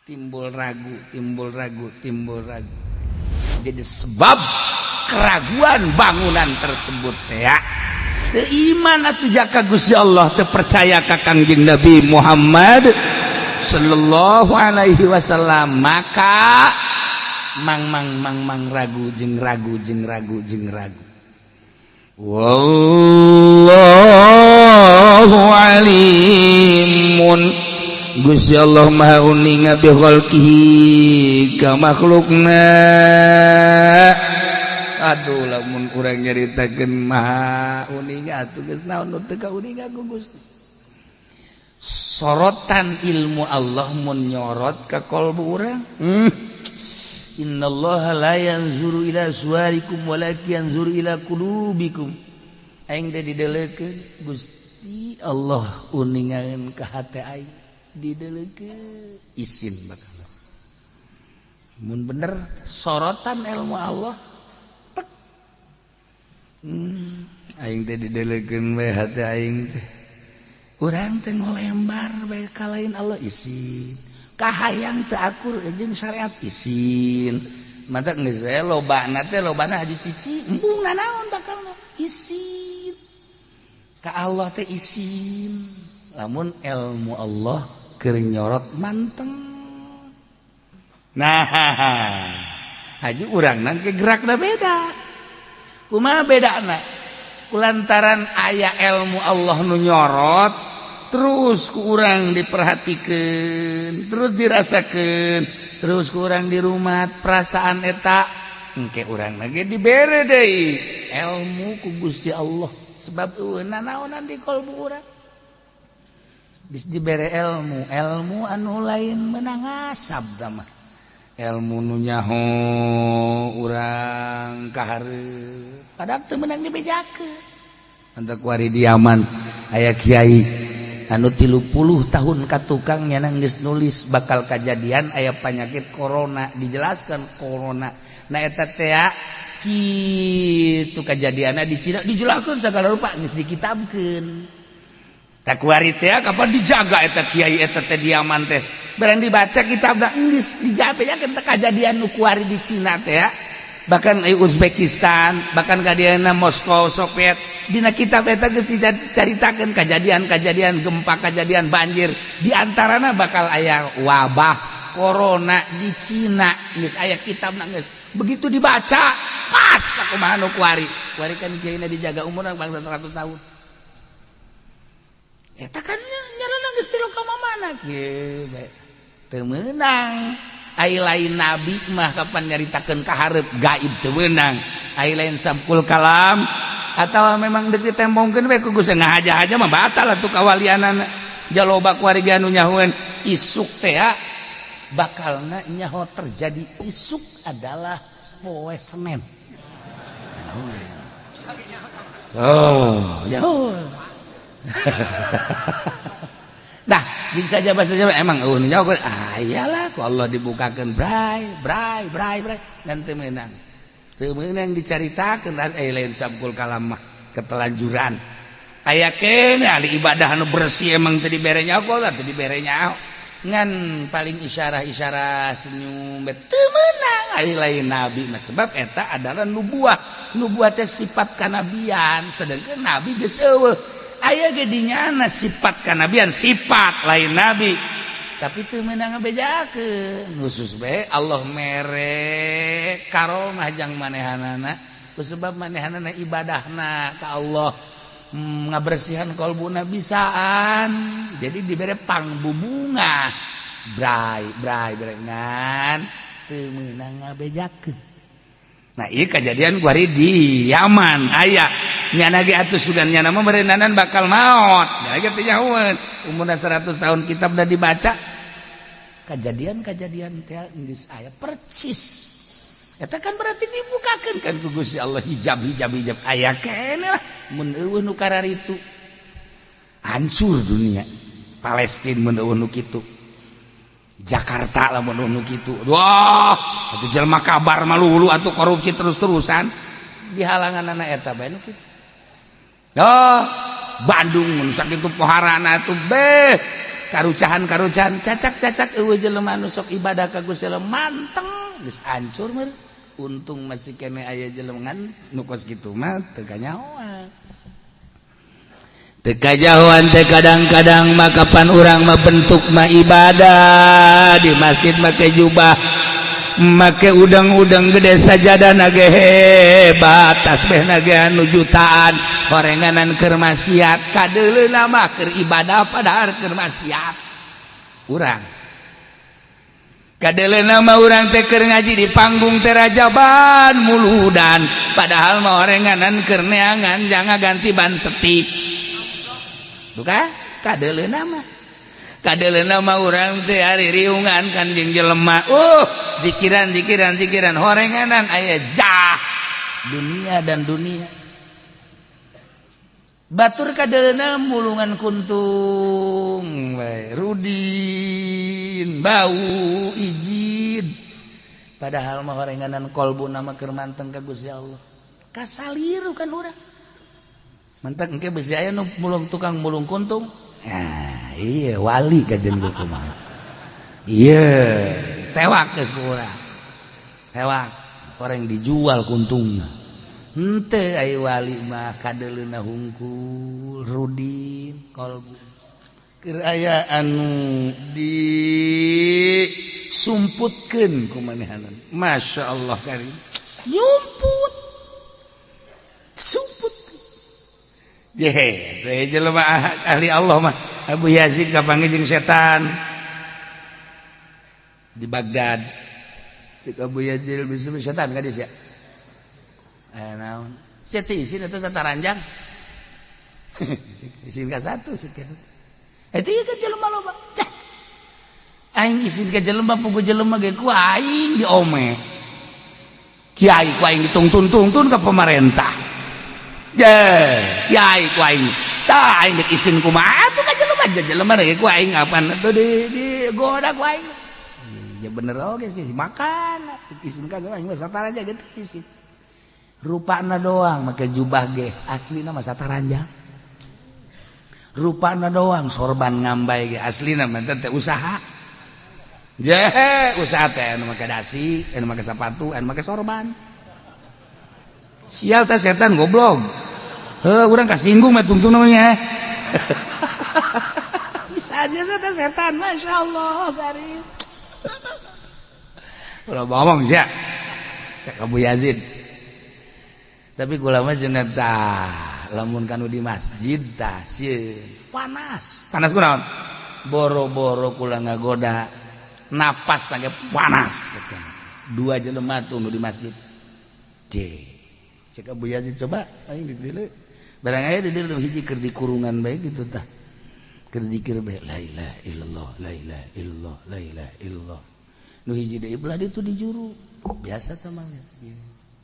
timbul ragu. Jadi sebab keraguan bangunan tersebut ya. Teu iman atuh jaka Gusti Allah, teu percaya ka Kangjeng Nabi Muhammad sallallahu alaihi wasallam, maka mang ragu jeung ragu. Wallahu alimun, Gusti Allah maha uning bi khalqihi ka makhlukna. Aduh lamun urang nyaritakeun maha uning atuh geus naon nu teu kauning ku Gusti. Sorotan ilmu Allah mun nyorot ka qalbu urang. Innallaha la yanzuru ila suwarikum walakin yanzuru ila qulubikum. Aing teh dideleukeun Gusti Allah uningakeun ka hate aing, dideleukeun isin bakal. Mun bener sorotan ilmu Allah tek. Aing teh dideleukeun we hate aing teh. Urang teh ngolembar bae ka lain Allah isin. Kahayang teu akur jeung syariat isin. Mata geus we lobana teh lobana haji cici, embung naon bakalna isin. Ka Allah teh isin. Lamun ilmu Allah keur nyorot manteng. Nah, haji urangna ge gerakna beda. Kumaha bedana? Kulantaran aya ilmu Allah nu nyorot, terus ku urang diperhatikeun, terus dirasakeun, terus ku urang di rumah perasaan eta engke urang lagi dibere deui ilmu ku Gusti Allah. Sebab euna naonan di qalbu urang bis dibere ilmu anu lain meunang asab mah. Ilmu nu nyaho urang kahareup kadang teu meunang dibejakeun. Anta kuari di Yaman aya kiai anu 30 tahun katukang nyanang geus nulis bakal kajadian aya penyakit corona, dijelaskan corona. Nah eta teh kitu kajadianna di Cina dijelaskeun sagala rupa geus dikitabkeun. Tak kuari teh kapan dijaga eta kiai eta teh di Yaman teh. Barang dibaca kitabna geus dijabejakeun teh kajadian nu kuari di Cina teh. Bahkan Uzbekistan, bahkan kadiana Moskow, Soviet, dina kitab eta geus dicaritakeun kajadian-kajadian gempa, kajadian banjir. Di antarana bakal aya wabah corona di Cina. Geus aya kitabna geus. Begitu dibaca, pas sakumaha nu kuari. Kuari kan kiaina dijaga umurna bangsa 100 tahun. Eta kan nyarana geus tilu ka mamana kieu bae. Teu meunang. Ai lain nabi mah kapan nyaritakeun kahareup gaib teu meunang. Ai lain sabkul kalam atawa memang deuk ditembongkeun we ku Gusti ngahaja-haja mah batal atuh kawalianana. Jaloba kuari anu nyahoeun isuk teh bakalna nyaho terjadi isuk adalah poe Senen. Oh, jauh. Dah, bisa saja bahasa Jawa emang nyawa ayalah ku Allah dibukakeun bray dan teu meunang dicaritakeun lain sabkul kalam mah ketelanjuran. Aya keneh ahli ibadah anu bersih emang teu dibere nyawa teu dibere nyawa ngan paling isyarah senyum teu meunang ai lain nabi mah sebab eta adalah nubuah teh sifat kanabian sedangkan nabi geus eueuh. Aya gedinyana sifat kanabian sifat lain nabi tapi teu meunang ngabejakeun khusus bae Allah mere karomah jang manehanana kusebab manehanana ibadahna ka Allah ngabersihan qalbuna bisaan jadi dibere pangbubunga bray ngan teu meunang ngabejakeun. Nah ieu kejadian kuari di Yaman aya nyana ge atuh sugan nyana mah berendanan bakal maot nya ge teh nyahoeun umurna 100 tahun kitab da dibaca kejadian-kejadian teh geus aya percis eta kan berarti dibukakeun kan ku Gusti Allah hijab aya keneh lah mun eueuh nu kararitu hancur dunia. Palestina mun eueuh nu kitu Jakarta lamun nu kitu wah atuh jelema kabar malulu atuh korupsi terus-terusan di halangan anak eta bae nu kitu. Bandung mun sakitu poharana atuh beh karucahan cacak jelema anu sok ibadah ka Gusti Allah manteng geus hancur meureun. Untung masih kene aya jeleman nu kos kitu mah teu kanyahoan. Teu kajahoan teh kadang-kadang mah kapan urang mah bentuk mah ibadah di masjid make jubah make udang-udang gede sajadana ge hebat tasbihna ge anu jutaan horenganan keur maksiat kadeuleuh mah keur ibadah padahal keur maksiat urang kadeuleuh mah urang teh keur ngaji di panggung teh rajaban muludan padahal mah horenganan keur neangan jangan ganti ban setik bukan kadeuleuh mah urang teh ari riungan kan jeung jelema zikiran horenganan aya jah dunia dan dunia batur kadeuleuh mulungan kuntung we rudin bau izin padahal mah horenganan kolbuna mah keur manteng ka Gusti Allah kasaliru kan urang manteng engke bisi aya nu mulung tukang mulung kuntung. Nah, iya wali kajen buku mah. Iya, tewak geus ku urang. Tewak, orang dijual kuntungna. Henteu aya wali mah kadeuleuhna hungkul, rudin, kolbu. Keur aya anu disumputkeun ku manehanan. Masyaallah karim. Nyumput. Sumput. Jelema ahli Allah mah Abu Yazid kapanggih jeung setan di Baghdad. Cik Abu Yazid bisa setan ka dieu sia. Naon? Sia teh isin eta sataranjang. Isin ka satu sekian. Eta ieu kan jelema loba. Aing isin ka jelema pugu jelema ge ku aing diome. Kiai ku aing ditungtun-tungtun ka pemerintah. Yai ku aing tah aing geus isin kumaha atuh ka jelema ge ku aing apaan atuh di goda ku aing ya bener oge sih makan isin ka aing mah sataranja ge isin rupana doang make jubah ge aslina mah sataranja rupana doang sorban ngambai ge aslina mah teh usaha usaha teh anu make dasi anu make sapatu anu make sorban. Sial teh setan goblok. Urang kasinggung mah tungtung namanya. Bisa aja teh setan, masyaallah karim. Ulah ngomong sia. Cek Abu Yazid. Tapi kula mah cenah tah lamun kanu di masjid tah sieun panas. Panas kunaon? Boro-boro kula ngagoda napas lagi panas. Dua jelema tuh di masjid. Cek Abu Yazid coba aing di dieu barang aya di dieu hiji keur di kurungan bae gitu tah keur zikir bae la ilaha illallah la ilaha illallah la ilaha illallah nu hiji deui belah ditu di juru biasa tah mah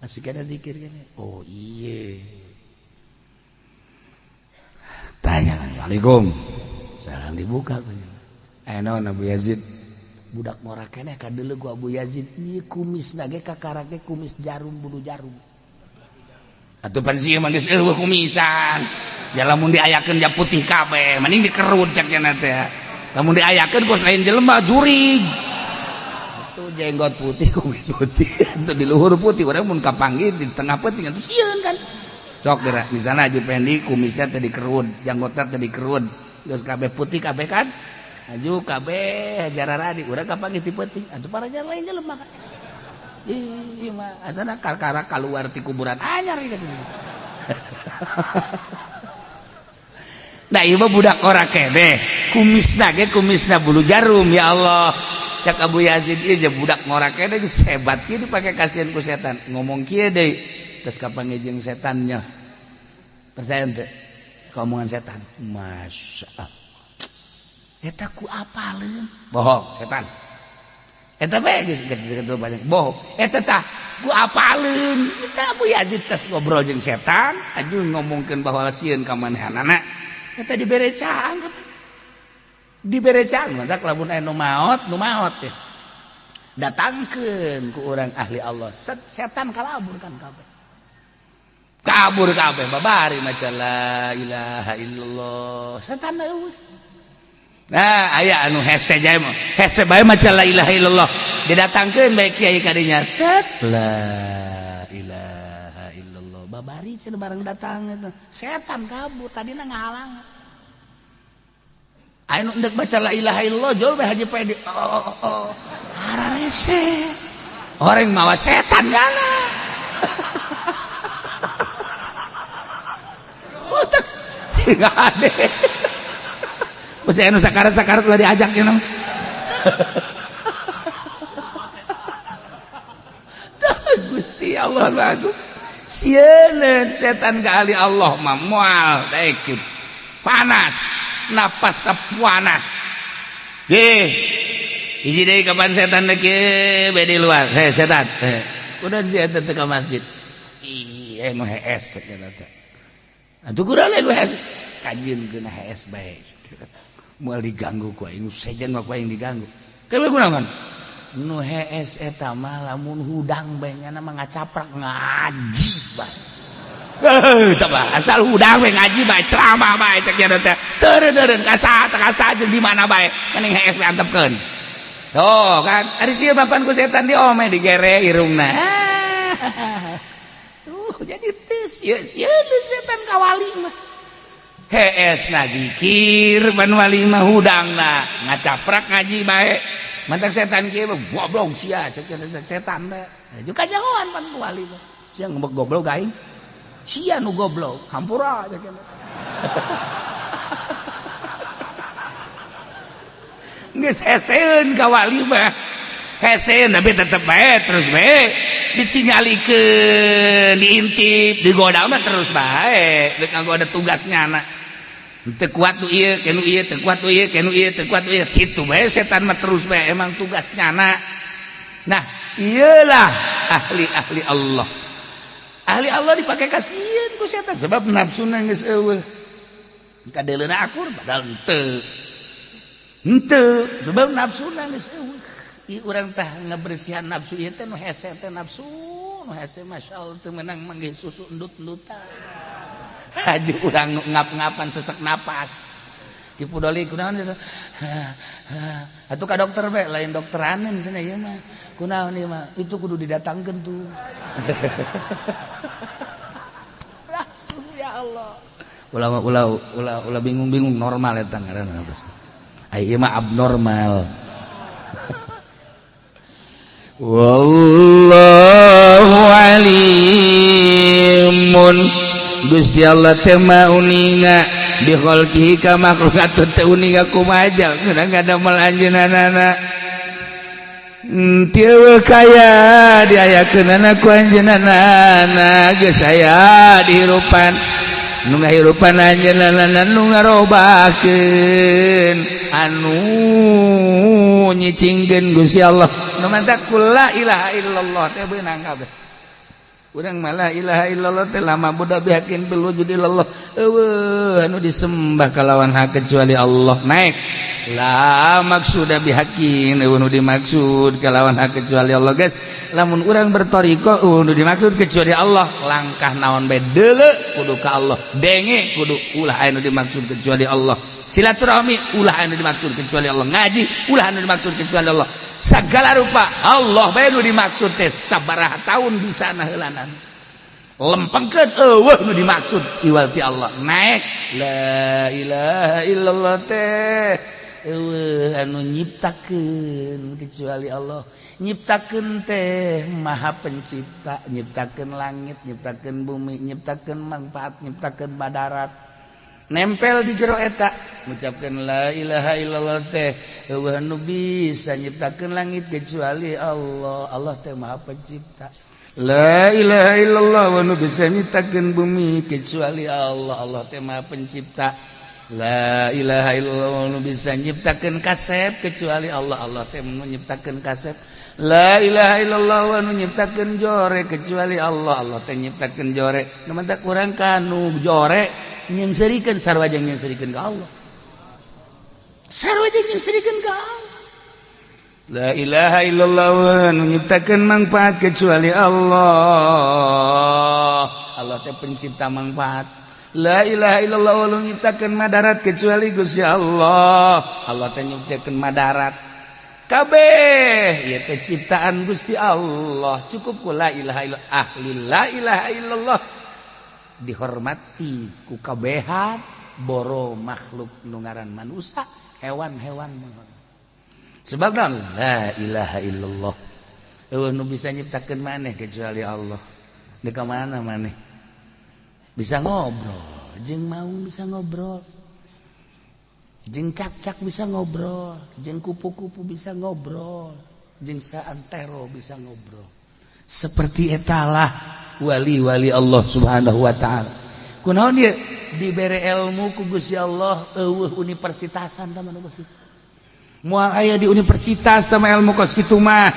masih kana zikir kana oh iye tanya Assalamualaikum salam dibuka aya naon Abu Yazid budak morak keneh kadeuleuh ku Abu Yazid ieu kumisna ge kakarake kumis jarum bulu jarum atuh pan sieun mah geus eueuh kumisan. Ya lamun diayakeun ja putih kabeh, mending dikerut cek cenah teh. Lamun diayakeun kos lain jelema jurig. Atuh jenggot putih kumis putih, atuh di luhur putih urang mun kapanggih di tengah peuting atuh sieun kan. Sok dira, misalna Haji Pendi kumisnya teh dikerut, janggotna teh dikerut. Geus kabeh putih kabeh kan. Aju kabeh jararadi urang kapanggih ti peuting, atuh parajar lain jelema kan. Iya mah asana karkara keluar ti kuburan anyar ieu gitu. Nah ieu mah budak ora kene, kumisna ge kumisna bulu jarum ya Allah. Cak Abu Yazid ieu je budak ngora kene geus hebat kieu dipake kasihan ku setan. Ngomong kieu deui geus kapanggih jeung setannya. Percaya teu? Omongan setan. Masyaallah. Eta ku apaleun? Bohong setan. Eta bae geus gitu banyak bohong. Eta tah ku apaleun. Eta Abu Yazid tes ngobrol jeung setan, aju ngomongkeun bahwa sieun ka manehanana. Eta diberecaan. Diberecaan mah lamun aya nu maot teh. Datangkeun ku urang ahli Allah. Setan kalabur kan kabeh. Kabur kabeh babari maca la ilaha illallah. Setan eueuh. Nah aya anu hese jae mah hese bae maca la ilaha illallah didatangkeun bae kiai kadinya set la ilaha illallah babari cenah bareng datang eta setan kabur tadina ngahalang anu endek baca la ilaha illallah jol bae haji pede hararese orang mawa setan gana Siga ade masih anu sakarat-sakarat udah diajak ya nang Gusti Allah lagu sieun setan kali Allah mah moal daekkeun panas napas panas ge hiji deui kapan setan teh bede luar setan udah di eta teh ka masjid ieu mah hees cenah teh atuh kumaha lain hees kajieun hees bae moal diganggu ku aing sejen mah ku aing diganggu kabeh kunaon nu hees eta mah lamun hudang bae nya mah ngacaprak ngaji bae tah asal hudang bae ngaji bae ceramah bae cek nya teh teureun kasa jeung di mana bae mending hees bae antepkeun tuh kan ari sieu mapan ku setan diome digere irungna jadi teu sieun setan kawali mah hees na zikir ban wali mah hudangna ngacaprak ngaji bae mantak setan kieu goblok sia cek setan teh juga jangan pan wali mah sia ngembek goblok aing sia nu goblok hampura cek geus heseun ka wali mah heseun tapi tetep bae terus bae ditinggalikeun diintip digoda mah terus bae deuk nganggo ada tugasnya na teu kuat nu ieu kenu ieu teu kuat nu ieu kenu ieu teu kuat nu ieu kitu bae setan mah terus bae emang tugasnya na nah iyalah ahli Allah dipake kasieun ku setan sebab nafsuna geus eueuh kadeleuna akur padahal henteu sebab nafsuna geus eueuh ieu urang tah ngabersihan nafsu ieu teh nu hese teh nafsu nu hese masyaallah teu meunang manggih susu endut-endutan haji urang nu ngap-ngapan sesek napas dipudoli kunaon eta atuh ka dokter bae lain dokteraneun cenah ieu mah kunaon ieu mah itu kudu didatangkeun tuh ya Allah ulah bingung-bingung normal eta ngaranna ieu mah abnormal wallahu alimun Gusti Allah teh mah uninga bi khalqihi ka makhluqat teh uninga kumaha geuna ngadamel anjeunana teu kaya diayakeunana ku anjeunana geus aya dihirupan nu ngahirupan anjeunana nu ngarobakeun anu nyicingkeun Gusti Allah nu mantap la ilaha illallah teh beunang kabeh urang mah la ilaha illallah teh lama budak bihakeun bilwujudillah eueuh anu disembah kalawan hak kecuali Allah naik la maksuda bihakin eueuh nu dimaksud kalawan hak kecuali Allah guys lamun urang bertoriko nu dimaksud kecuali Allah langkah naon bae deuleu kudu ka Allah denge kudu ulah anu dimaksud kecuali Allah silaturahmi ulah anu dimaksud kecuali Allah ngaji ulah anu dimaksud kecuali Allah sagala rupa Allah bae nu dimaksud teh sabaraha taun bisa heulanan lempengkeun eueuh nu dimaksud iwal ti Allah naik la ilaha illallah teh eueuh anu nyiptakeun kecuali Allah nyiptakeun teh maha pencipta nyiptakeun langit nyiptakeun bumi nyiptakeun manfaat nyiptakeun badarat nempel di jero eta ngucapkeun la ilaha illallah teh eueuh anu bisa nyiptakeun langit kecuali Allah Allah teh maha pencipta la ilaha illallah wa anu bisa nyiptakeun bumi kecuali Allah Allah teh maha pencipta la ilaha illallah wa anu bisa nyiptakeun kasep kecuali Allah Allah teh nu nyiptakeun kasep la ilaha illallah wa anu nyiptakeun jore kecuali Allah Allah teh nyiptakeun jore nu mantap urang kanu jore nyengsirikeun sarua jeung nyengsirikeun ka Allah sarua jeung nyengsirikeun ka Allah la ilaha illallah wa anu nyiptakeun manfaat kecuali Allah Allah teh pencipta manfaat La ilaha illallah ulun nyiptakeun madarat kecuali Gusti Allah. Allah teh nyiptakeun madarat. Kabeh ieu teh ciptaan Gusti Allah. Cukup ku la ilaha illallah. Ahli la ilaha illallah dihormati ku kabehan boro makhluk nu ngaran manusia, hewan-hewan. Sebab naon? La ilaha illallah. Eueuh nu bisa nyiptakeun maneh kecuali Allah. Di ka mana maneh? Bisa ngobrol, jeung maung bisa ngobrol. Jeung cak-cak bisa ngobrol, jeung kupu-kupu bisa ngobrol, jeung saantero bisa ngobrol. Seperti etalah wali-wali Allah Subhanahu wa taala. Kunaon dia dibere ilmu ku Gusti Allah eueuh universitasan tah manu kitu. Moal aya di universitas sama ilmu kos kitu mah.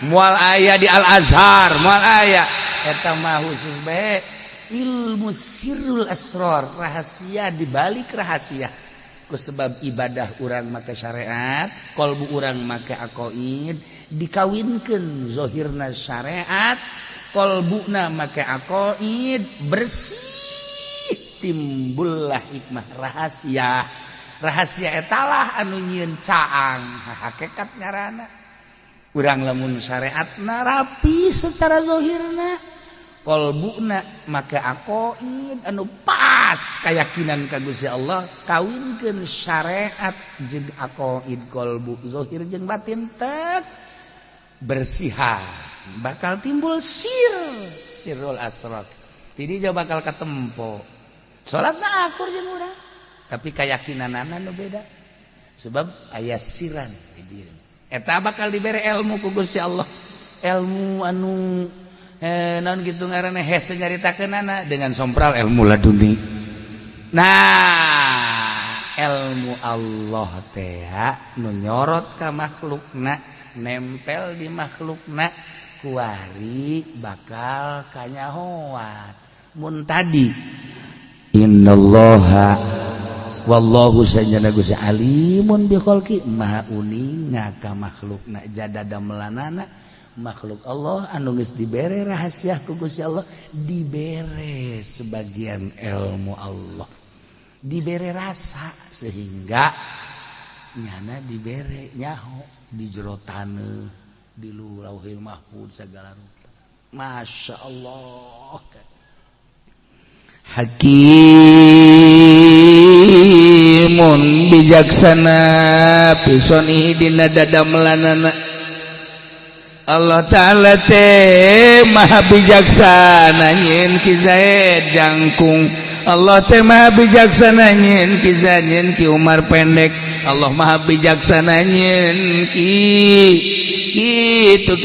Moal aya di Al Azhar, moal aya eta mah khusus bae ilmu sirrul asrar, rahasia di balik rahasia. Ku sebab ibadah urang make syariat, kalbu urang make aqaid, dikawinkeun zahirna syariat, kalbuna make aqaid, bersih timbullah hikmah rahasia. Rahasia etalah anu nyieun caang, hakikat ngaranna. Urang lamun syariatna rapi secara zahirna, kalbuna make aqaid anu pas kayakinan ka Gusti Allah, kawinkeun syariat jeung aqaid kalbu zahir jeung batin tek bersihan, bakal timbul sirrul asrar. Jadi jauh bakal katempo. Salatna akur jeung urang, tapi keyakinanana nu beda. Sebab aya siran di dieu. Eta bakal dibere ilmu ku Gusti Allah. Ilmu anu naon kitu ngaranna hese nyaritakeunana dengan sompral ilmu laduni. Nah, ilmu Allah teh nu nyorot ka makhlukna, nempel di makhlukna, kuari bakal kanyahoan. Mun tadi innallaha wallahu sajana Gusti alimun bi khalqi maha uninga ka makhlukna jadada melanana makhluk Allah anu geus dibere rahasia ku Gusti Allah, dibere sebagian ilmu Allah, dibere rasa sehingga nyana dibere nyaho di jero taneuh di lauhil mahfuz segala rupa. Masya Allah. Hakimun bijaksana pisoni dina dada melanana. Allah Ta'ala teh maha bijaksana nyin kizaid jangkung. Allah teh maha bijaksana nyin kizanyin ki umar pendek. Allah maha bijaksana nyin ki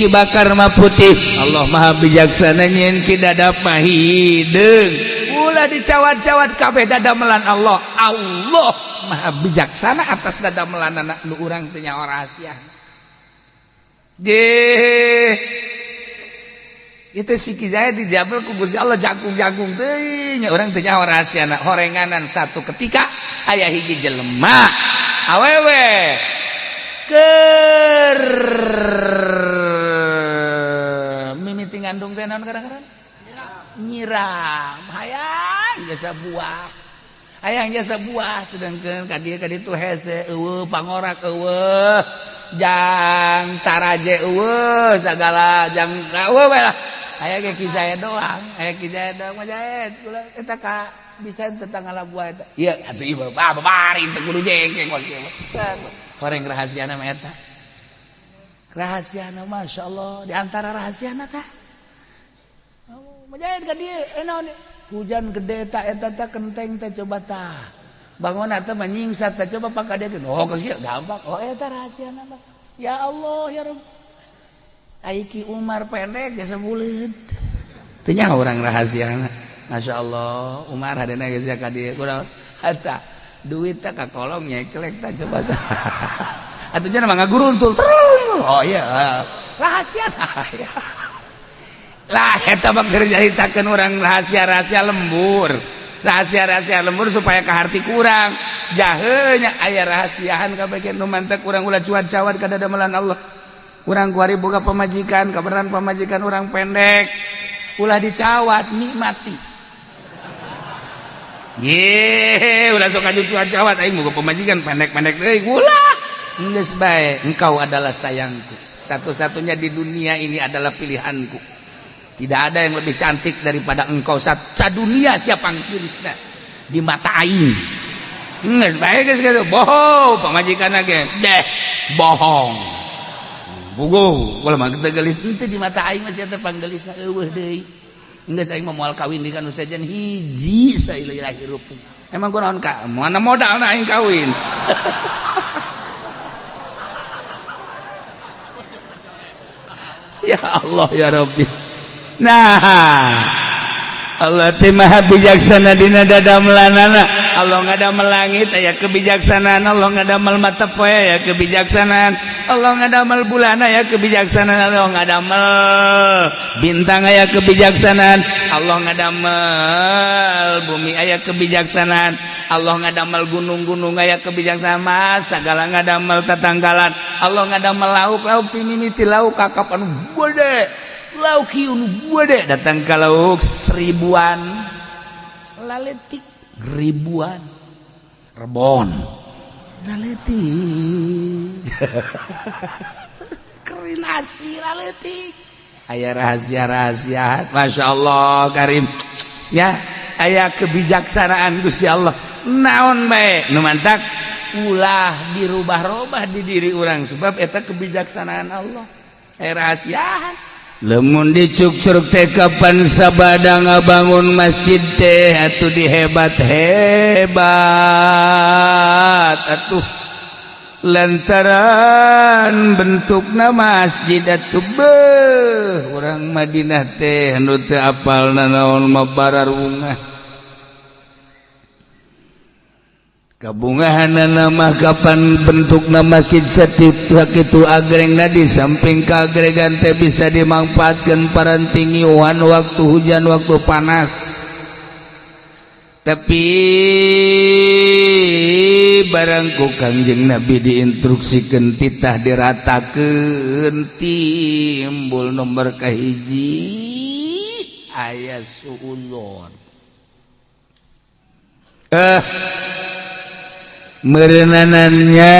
bakar mah putih. Allah maha bijaksana nyin ki dada pahideung. Ulah dicawat-cawat kabeh dada melan Allah. Allah maha bijaksana atas dada melanana nu urang teu nyaho rahasia. Itu si kizaya dijabel ku Gusti Allah jagung-jagung teh nya urang teu nyaho rahasiana. Horenganan satu ketika aya hiji jelema awewe keur mimiti ngandung teh naon kadang-kadang nyiram hayang jasa buah, hayang jasa buah, sedangkeun ka dieu hese eueuh pangorak eueuh jang taraje eueuh sagala jang eueuh bae lah. Aya ge kizaya doang, aya kizaya doang mah jaet kula eta ka bisa tentang ala buah eta. Ieu atuh ieu babari teu kudu jengkeng wae kieu. Horeng rahasiana mah eta. Rahasiana masyaallah di antara rahasiana tah. Majaid ka dieu naon hujan gede ta eta teh kenteng teh coba tah. Bangun atau menyingsat, coba pakai dia gitu. Oh, kesian gampang. Oh, eta rahasiana mah. Ya Allah, ya Rabb. Aiki Umar pendek jasa buleud. Teu nya urang rahasiana. Masya Allah, Umar hadena geus ka dieu. Kunaon? Hatta duit teh ka kolong nyek celek tah coba tah. Atuh nya mah ngaguruntul. Oh iya, rahasiana. Lah eta mah keur nyaritakeun urang rahasia-rahasia lembur. Rahasia-rahasia lembur supaya ke harti kurang jahenya aya rahasiaan kabeh nu mantek urang ulah cuat-cawat ka dadamelan Allah. Urang kuari boga pamajikan, kaberan pamajikan urang pendek ulah dicawat, nikmati. ye ulah sok aju cuaca aing muga pemajikan pendek-pendek deui ulah geus bae engkau adalah sayangku satu-satunya di dunia ini adalah pilihanku tidak ada yang lebih cantik daripada engkau sadunia siapa ngirisna di mata aing geus bae geus gitu bohong pamajikan ge deh bohong bugo ulah mah geus teu di mata aing masih teh panggelisna eueuh deui geus aing moal kawin di kana sajen hiji sailila hirup emang kunaon ka mana modalna aing kawin ya Allah ya Rabbi nah Allah teh maha bijaksana dina dadamelanana Allah ngadamel langit aya kebijaksanaan Allah ngadamel mata poe aya kebijaksanaan Allah ngadamel bulan aya kebijaksanaan Allah ngadamel bintang aya kebijaksanaan Allah ngadamel bumi aya kebijaksanaan Allah ngadamel gunung-gunung aya kebijaksanaan mas sagala ngadamel tatanggalan Allah ngadamel lauk-lauk timimiti lauk kakap anu gede lauk hiu gede datang ka lauk seribuan laletik ribuan rebon laletik kerinasi laletik aya rahasia-rahasia Masya Allah Karim ya aya kebijaksanaan Gusti Allah naon bae nu mantak ulah dirubah-rubah di diri orang sebab eta kebijaksanaan Allah aya rahasiaan lamun dicuk-curug teh kapan sabada ngabangun masjid teh atuh dihebat-hebat atuh lantaran bentukna masjid atuh beuh urang Madinah teh anu teu apalna naon mah bararungah kabungahanana mah kapan bentukna masjid sakitu agrengna di samping kaagregan teh bisa dimanfaatkeun parantingiuhan waktu hujan waktu panas tapi barangku Kangjeng Nabi diinstruksikeun titah diratakeun timbul nomor kahiji aya suudzon merenanannya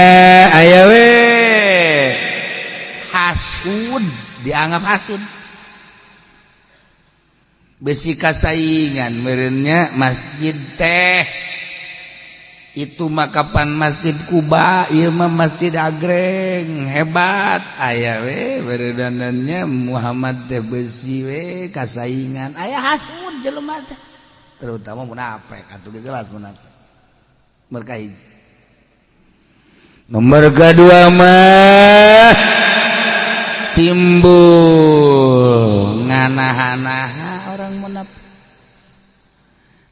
aya we hasud dianggap hasud besi kasaingan merennya masjid teh itu makapan masjid Kuba ieu mah masjid agreng hebat aya we merenanannya Muhammad teh besi we kasaingan aya hasud jelema teh terutama munafik atuh jelas munafik berkahiji nomor kedua mah timbul nganaha-naha orang munafik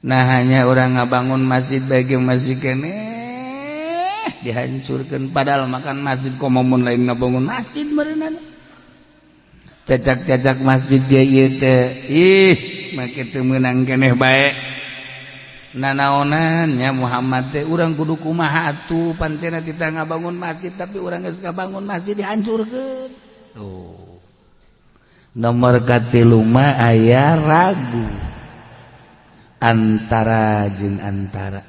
nah hanya orang ngabangun masjid bagi masjid kene dihancurkan padahal makan masjid komomun lain ngabangun masjid merenana cacak-cacak masjid dia ieu teh make teu meunang keneh bae nanaonannya Muhammad teh urang kudu kumaha atuh pancena kita ngabangun masjid tapi urang geus ngabangun masjid dihancurkeun tuh nomor katilu mah aya ragu antara jeung antara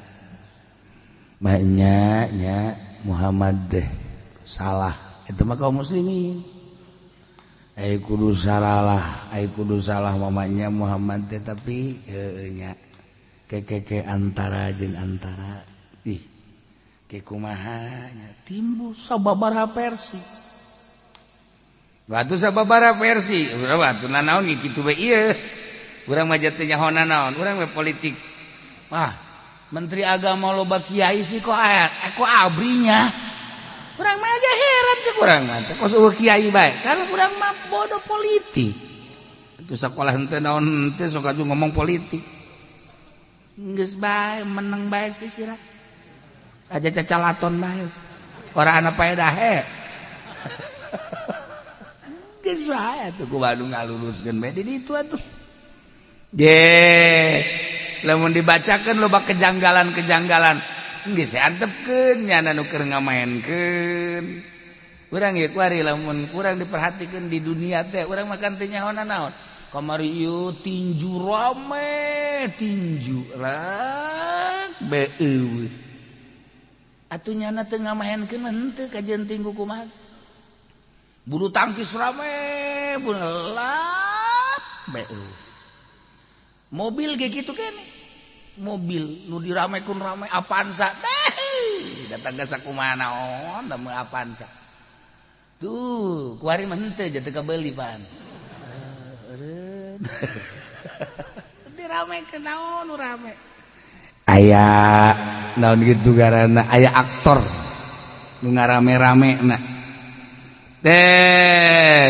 banyak nya Muhammad teh salah eta mah kaum muslimin ai kudu salah mamanya Muhammad teh tapi nya ke antara jeung antara ke kumaha nya timbul sababaraha versi batu sababaraha versi batu naon kitu we ieu urang mah teh nyahona naon urang we politik wah menteri agama loba kiai sih kok abrinya urang mah aja heran sih urang mah teh kos kiai bae karena urang mah bodoh politik itu sakola henteu naon teh sok atuh ngomong politik geus bae meneng bae sih sira aja cacalaton bae ora ana paedah he geus bae atuh ku Bandung ngaluluskeun bae di ditu atuh ye lamun dibacakeun loba kejanggalan-kejanggalan geus antepkeun nya anu keur ngamaenkeun urang ieu kuari lamun kurang diperhatikeun di dunia teh urang makan teh nyaona naon kamari ieu tinju rame tinju rek beueuh atuh nyana teu ngamahenkeun henteu kajian tinggu kumaha bulu tangkis rame bunelap beueuh mobil ge kitu keneh mobil nu diramekeun rame Avanza datang ka sakumaha naon da mah Avanza tuh kuari mah henteu jatuh kabeuli pan diramekeun naon nu rame aya naon gitu garana aya aktor nu ngarame-ramena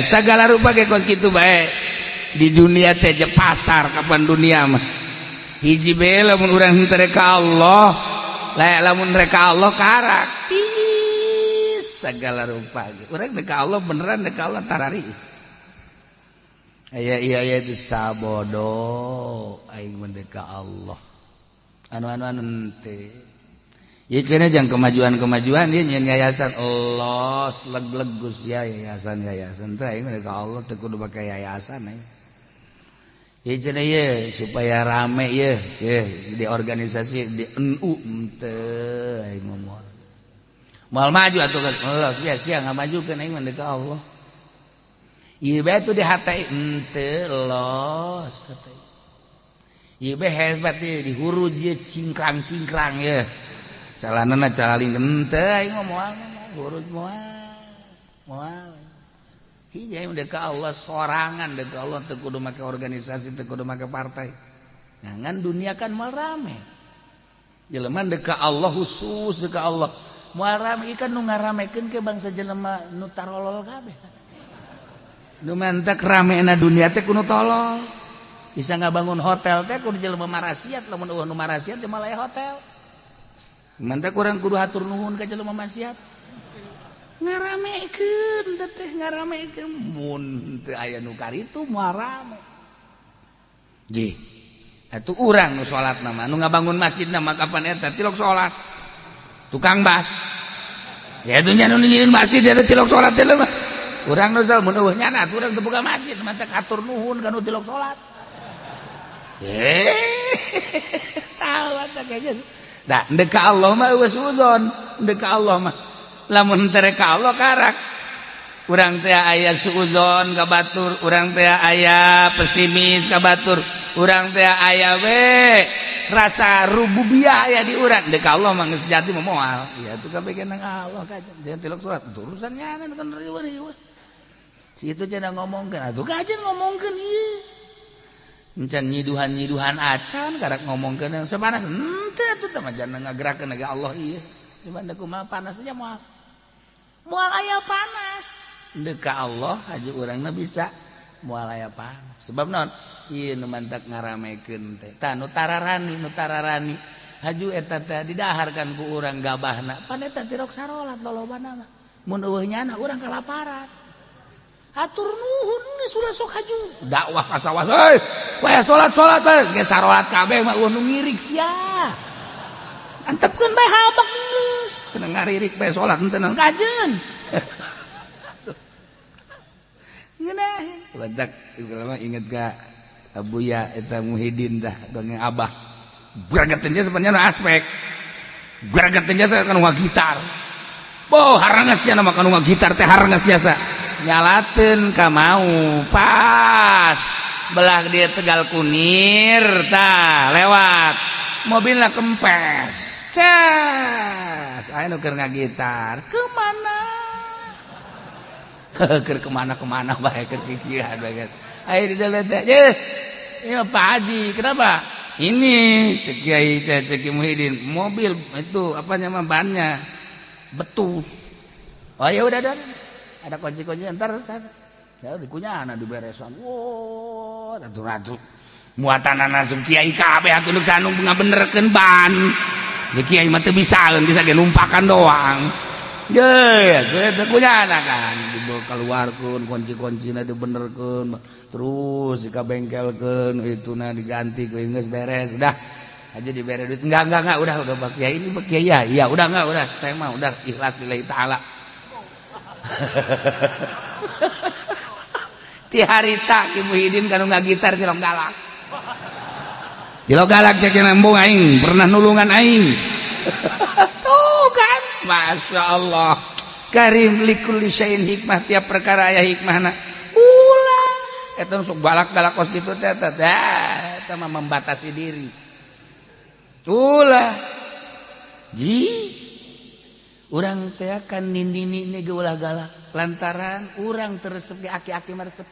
sagala rupa ge kos kitu bae di dunia teh jeung pasar kapan dunia mah hiji bae lamun urang henteu ka Allah lamun reka Allah karak sagala rupa ge urang teh ka Allah beneran teh ka Allah tararis aya itu sabodo aing mah ka Allah anu teh ieu cenah jang kemajuan ieu nyen yayasan Allah leg-legus ya yayasan teh aing mah ka Allah teu kudu make yayasan ieu cenah ieu supaya rame ieu di organisasi di NU teu aing mah moal maju atuh Allah sia ngamajukeun aing mah ka Allah ieu bae tuh di hatai henteu los hatai ieu bae hebat ieu dihuruj ieu cingkrang ieu calanana calaling henteu aing mah moal huruj moal hiji aing mah ka Allah sorangan deuk Allah teu kudu make organisasi teu kudu make partai ngan dunia kan moal rame jelema deuk ka Allah khusus deuk ka Allah moal rame ieu kan nu ngaramekeun ke bangsa jelema nu tarolol kabeh nu mantak ramena dunia teh kudu tolol bisa ngabangun hotel teh kudu jelema marasiat lamun eueuh nu marasiat teh malah hotel mantak urang kudu hatur nuhun ka jelema maksiat ngaramekeun teh ngaramekeun mun teu aya nu karitu moal rame ji atuh urang nu salat mah nu ngabangun masjid mah kapan eta tilok salat tukang bas ya atuh nya nu nyieun masjid eta tilok salat teh mah urang nu salat mun eueuh nyana urang teu boga masjid mantak hatur nuhun ka nu tilok salat tahu eta kayaknya dah deuk ka Allah mah eueuh suudzon deuk ka Allah mah lamun teu ka Allah karak urang teh aya suudzon ka batur urang teh aya pesimis ka batur urang teh aya we rasa rububiyah aya di urang deuk ka Allah mah geus jati mah moal ya teu kabeh nang Allah kajen tilok salat urusan nyana kan riweuh situ cenah ngomongkeun atuh kajen ngomongkeun ieu encan nyiduhan acan karak ngomongkeun yang sapanas henteu atuh teh mah jangan ngagerakeun ke Allah ieu di mana kumaha panas aja moal aya panas deuk ka Allah haji urangna bisa moal aya panas sebab naon ieu nu mantak ngaramekeun teh tah nu tararani haju eta teh didaharkan ku urang gabahna pan eta tirok sarolat lolobana mah mun eueuh nyana urang kalaparan atur nuhun geus ulah sok haju dakwah kasawas euy we salat ge sarolat kabeh mah nu ngirik sia antepkeun bae habak geus kena ngaririk bae salat henteu naon kajeun ngeunaheun badak urang mah inget ka Abuya eta Muhyiddin dah dongeng Abah garageun teh sebenarnya aspek garageun teh kan gitar boh harangas nya mah kan gitar teh harangas biasa nyalateun ka mau pas belah dia Tegal Kunir tah lewat mobilna kempes cas aya nu keur ngagitar kemana keur kemana bae keur pikiran bae aya di dalam teh ya Pak Haji kenapa ini Cek Muhyiddin mobil itu apa namanya bannya betus oh ya udah ada kunci ntar saya ya dikunyana diberesan wow ratu muatanana sum kiai kabeh atuh nu sanung ngabenerkeun ban ge kiai mah teu bisaeun bisa ge numpakan doang ye dikunyana kan dikeluarkeun kunci-kuncina dibenerkeun terus dikabengkelkeun ituna diganti geus beres udah aja dibere duit enggak udah Pak Kiai ini Pak Kiai ya udah enggak udah saya mah udah ikhlas lillahi taala ti harita Ki Muhyiddin kanu ngagitar Cilok Galak. Cilok Galak cek nembung aing pernah nulungan aing. Tuh kan, masya Allah. Karim likulli syai'in hikmah, tiap perkara aya hikmahna. Ulah eta sok galak-galak kos kitu teh eta mah membatasi diri. Ulah ji urang teh kan nindini ge ulah galak lantaran urang teresep ge aki-aki mah resep.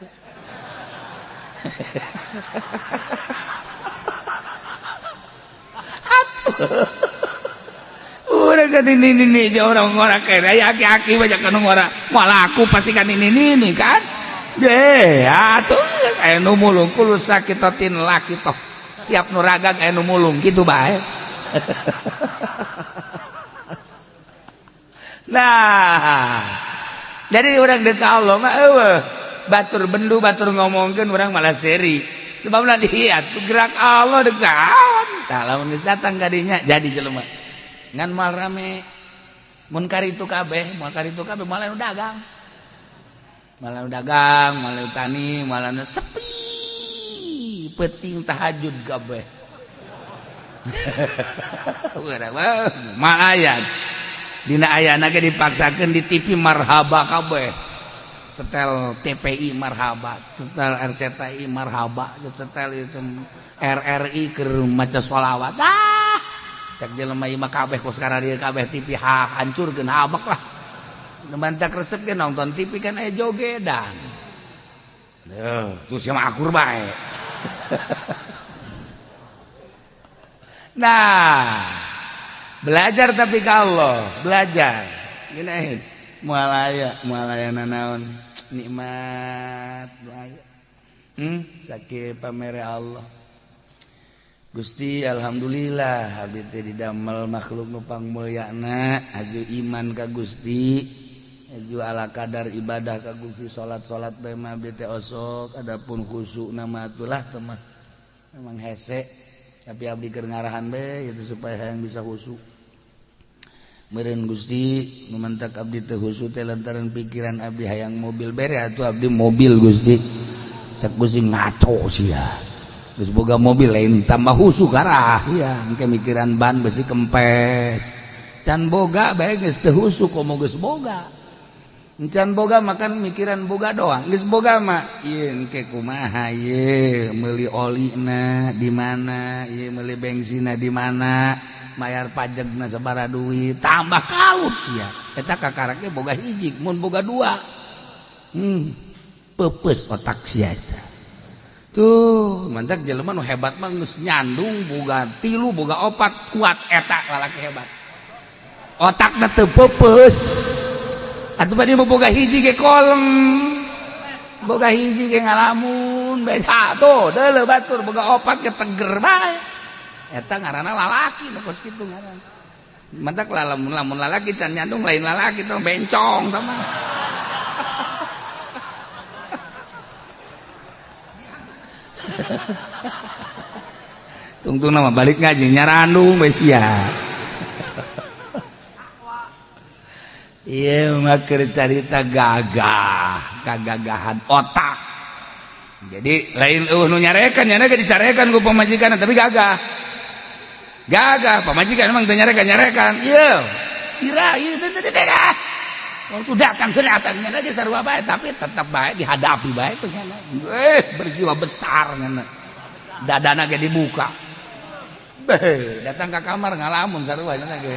Urang kan nini jeung orang-orang kene aya aki-aki banyak anu ngora malah aku pasti kan nini kan. Ye atuh aya nu mulung kulo sakitatin laki toh. Tiap nu ragag aya nu mulung kitu bae. Nah, jadi orang dek Allah mah batur bendu batur ngomongkeun urang malah seri. Sebabna lihat gerak Allah dekat. Tah lamun geus datang ka dinya jadi jelema. Ngan mal rame mun karitu kabeh malah nu dagang. Malah nu dagang, malah nu tani, malah nu sepi. Penting tahajud kabeh. Urang mah ayat. Dina ayana ge dipaksakeun di TV marhaba kabeh. Setel TPI marhaba, setel RCTI marhaba, setel itu RRI keur maca sholawat. Cak jelema ieu mah kabeh ku sekarang dia kabeh TV hancurkeun habak lah. Nemantak resep ge nonton TV kan aya jogedan. Tuh sia mah akur bae. Nah, belajar tapi kalau belajar gini mualaya nanaon nikmat sakit pamere Allah Gusti alhamdulillah abdi teh didamel makhluk nu pangmulyana aju iman ka Gusti aju ala kadar ibadah ka Gusti salat bae mah abdi teh osok adapun khusyuk nama atulah teh mah memang hese tapi abdi keur ngarahan bae itu supaya yang bisa khusyuk. Meureun Gusti numantak abdi teh khusyuk teh lantaran pikiran abdi hayang mobil bere atuh abdi mobil Gusti. Cak Gusti ngaco sia. Geus boga mobil lain tambah khusyuk karah sia engke mikiran ban besi kempes. Can boga bae geus teu khusyuk komo geus boga. Can boga makan mikiran boga doang. Geus boga mah ieu engke kumaha ieu meuli olina di mana, ieu meuli bensinna di mana. Mayar pajakna sabaraha duit tambah kalut sia eta kakarake boga hiji mun boga dua peupeus otak sia eta tuh mantak jelema nu hebat mah geus nyandung boga 3 boga 4 kuat eta lalaki hebat otakna teu peupeus atuh bade boga hiji ge kolem boga hiji ge ngalamun beda tuh deuleu batur boga 4 ge teger bae eta ngaranna lalaki nu kos kitu ngaranna. Mantak lamun lalaki can nyandung lain lalaki teh bencong tah mah. Tungtung nama balik ngaji nyarandung bae sia. Ieu mah keur carita gagah, kagagahan otak. Jadi lain nu nyarekan nya ge dicarekan ku pamajikan tapi gagah. Gagah pamajikan emang nyarekan ieu kira ieu waktu datang nya dia sarua bae tapi tetap bae dihadapi bae teh nya berjiwa besar nya dadana ge dibuka datang ke kamar ngalamun sarua nya ge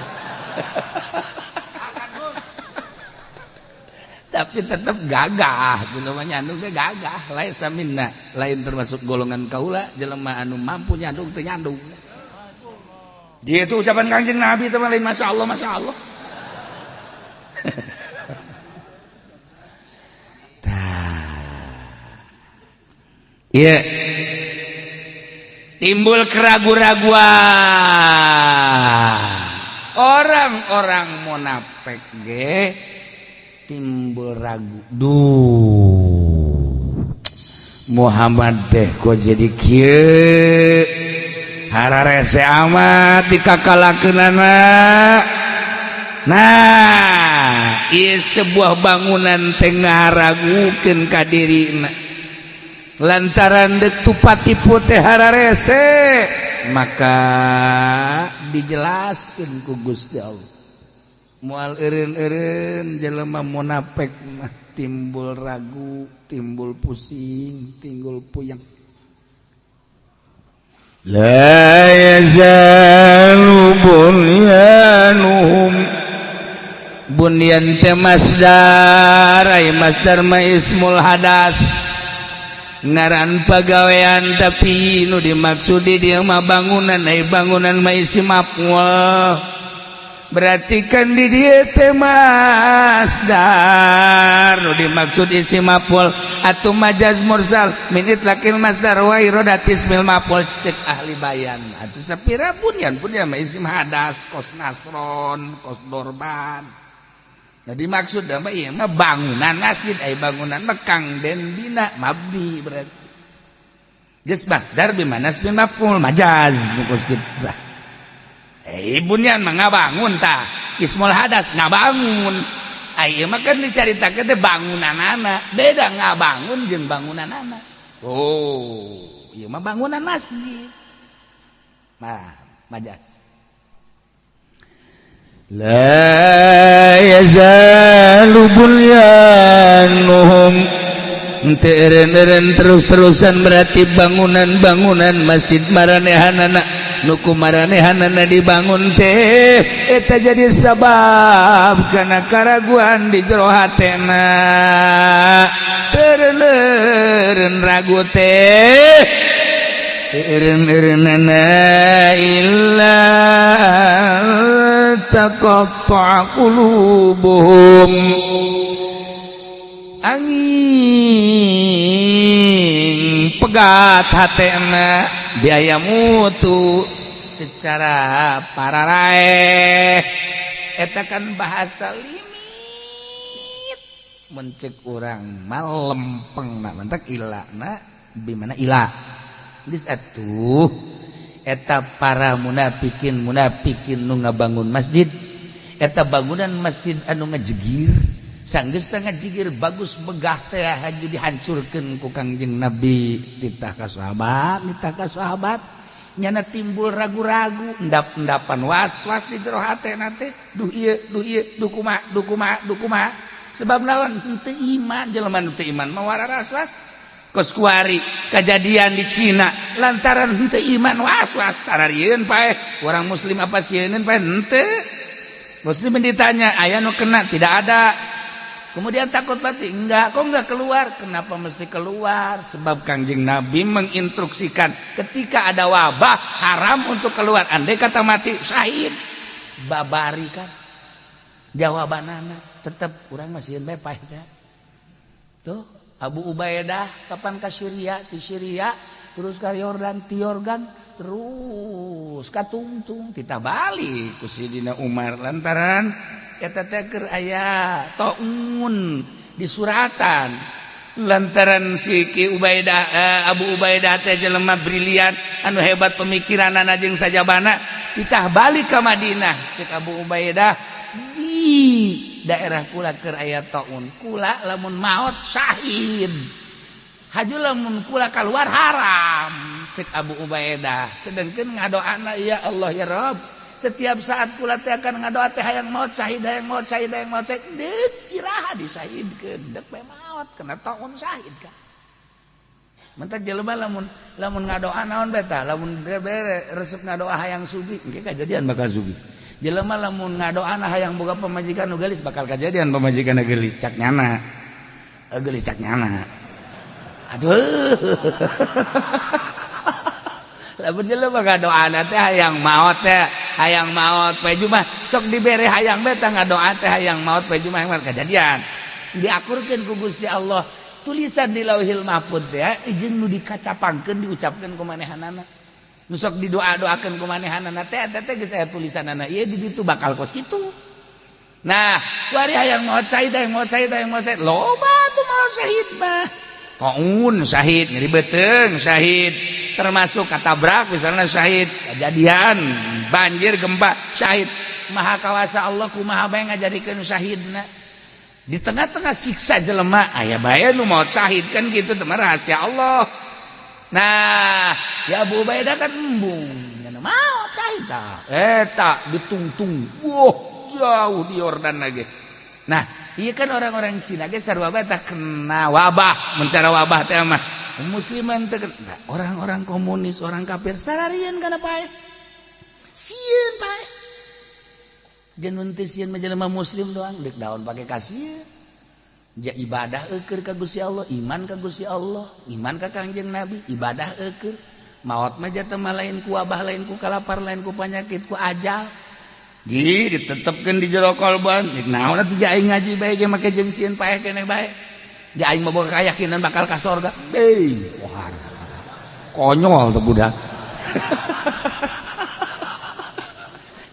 tapi tetap gagah kudu mah nyandung ge gagah lain saminna lain termasuk golongan kaula jelema anu mampu nyandung teu nyandung. Dia itu ucapan Kanjeng Nabi itu lain masya Allah iya timbul keraguan orang-orang munafik ge timbul ragu Muhammad teh kok jadi kieu hararese amat dikakalakeunana. Nah ieu sebuah bangunan teh ngaragukeun ka dirina lantaran dek tupati putih hararese maka dijelaskan ku Gusti Allah moal eureun-eureun jelema munafik mah timbul ragu, timbul pusing, timbul puyeng. La yazalu bunyanuhum bunyan teh masdar ay masdar ma ismul hadas ngaran pagawean tapi nu dimaksud dia mah bangunan ay bangunan ma isim maf'ul berarti kan di dia teh masdar nu dimaksud isim maf'ul atuh majaz mursal min itlaqil masdar wa iradatis mil maf'ul cek ahli bayan atuh sapira bunyan mah isim hadas kos nasron kos dorban jadi maksud mah ieu mah bangunan masjid ai bangunan mah kang den dina mabni berarti geus masdar bi mana ismul maf'ul majaz maksud bunyan mah ngabangun tah ismul hadas ngabangun ieu mah kan dicaritakeun teh bangunanana beda ngabangun jeung bangunanana ieu mah bangunan masjid nah majaz la yazalu bunyanuhum eren terus-terusan berarti bangunan-bangunan masjid maranehanana nuku maranehanana dibangun teh eta jadi sabab kana karaguan di jero hatena eren ragu teh eren-erenana illa taqatta'a qulubuhum angin pegat hatena biaya mutu secara pararae eta kan bahasa limit mencek urang malempeng na mentak ilana bimana ila geus atuh eta para munafikin nu ngabangun masjid eta bangunan masjid anu ngajegir sanggeus teh ngajigir bagus begah teh haju dihancurkeun ku Kangjeng Nabi titah ka sahabat nyana timbul ragu-ragu endap-endapan was-was di jero hatena teh duh ieu kumaha sebab naon teu iman jelema nu teu iman mah wararas-was kos kuari kejadian di Cina lantaran henteu iman was-was sararieun paeh orang muslim apa sieun paeh henteu muslim ditanya aya nu kena tidak ada kemudian takut mati enggak kok enggak keluar kenapa mesti keluar sebab Kangjeng Nabi menginstruksikan ketika ada wabah haram untuk keluar andai kata mati syahid babari kan jawabanana tetap urang masih bae paeh tuh Abu Ubaidah kapan ke Syria di Syria terus ke Yordan ti Yordan terus ka Tungtung kita balik ku Sidina Umar lantaran eta teh keur aya taun di suratan lantaran si Ki Ubaidah Abu Ubaidah teh jelema brilian anu hebat pemikiranana jeung sajabana kita balik ke Madinah cek Abu Ubaidah di daerah kula keur aya taun kula lamun maot syahid haju lamun kula keluar haram cek Abu Ubaidah sedengkeun ngadoana ya Allah ya Rabb setiap saat kula teh akan ngadoa teh hayang maot syahid deuk iraha disahidkeun deuk bae maot kena taun syahid kan mentah jelema lamun ngadoa naon beta lamun bere resep ngadoa hayang sugi engke kajadian bakal sugi jelema lamun ngadoana hayang boga pamajikan nu geulis bakal kajadian pamajikan nu geulis cak nyana geulis cak nyana aduh lamun jelema ngadoana teh hayang maot poe Jumat sok dibere hayang beta ngadoa teh hayang maot poe Jumat kajadian diakurkeun ku Gusti Allah tulisan di Lauhil Mahfuz teh jeung nu dikacapangkeun diucapkeun ku manehanana nu sok didoa-doakeun ku manehanana teh eta teh geus aya tulisanana ieu di ditu bakal kos kitu nah kuari hayang maot syahid loba tuh maot syahid mah taun syahid ngeribeteung syahid termasuk katabrak misalnya syahid kejadian banjir gempa syahid maha kawasa Allah kumaha bae ngajadikeun syahidna di tengah-tengah siksa jelema aya bae nu maot syahid kan gitu teman rahasia Allah. Nah ya Abu Ubaidah kan embung nya maot syahid tah eta ditungtung jauh di Yordan lagi. Nah iya kan orang-orang Cina ge sarua bae tah kena wabah mentara wabah teh mah musliman teh orang-orang komunis orang kafir sararieun kana pae sieun pae janun teh sieun mah jelema muslim doang deuk daun pake kasieun ja ibadah eukeur ka Gusti Allah iman ka Gusti Allah iman ka Kangjeng Nabi ibadah eukeur maot mah jata mah lain ku wabah lain ku kalapar lain ku panyakit ku ajal di ditetepkeun di jero kolban naon atuh ja aing ngaji bae ge make jeung sieun paeh keneh bae ja aing mah boga kayakinan bakal ka sorga wah konyol tuh budak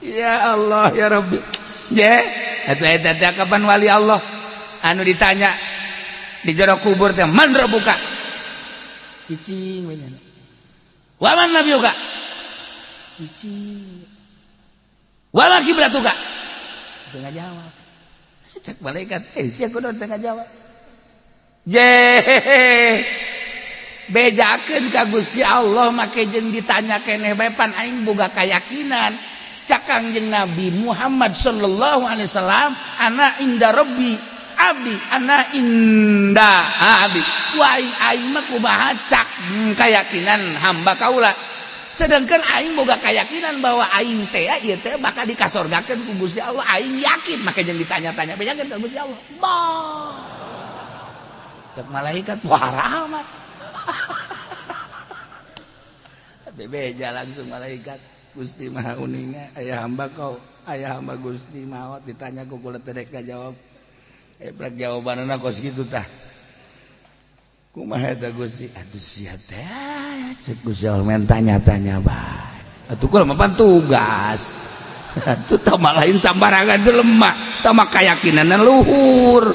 ya Allah ya Rabbi je eta kapan wali Allah anu ditanya di jero kubur teh man rabbuka cicing we nya wa man nabiyuka cicing wa ma kiblatuka teu ngajawab cek malaikat sia kudu teu ngajawab je bejakeun ka Gusti Allah make jeung ditanya keneh bae pan aing boga kayakinan cak Kangjeng Nabi Muhammad sallallahu alaihi wasallam ana inda rabbi abdi ana inda abdi wa aing mah kumaha cak kayakinan hamba kaula sedangkan aing boga keyakinan bahwa aing teh ieu teh bakal dikasorgakeun ku Gusti Allah aing yakin make jeung ditanya-tanya bejakeun ka Gusti Allah cek malaikat wah rahmat bebeja langsung malaikat Gusti Maha Uninga aya hamba kau aya hamba Gusti maot ditanya ku kula teh rek jawab plek jawabanna kos kitu tah kumaha eta Gusti atuh sia teh cek Gusti Allah men tanya-tanya bae atuh kula mah tugas atuh tah mah lain sambarangan teh lemah tah mah kayakinanna luhur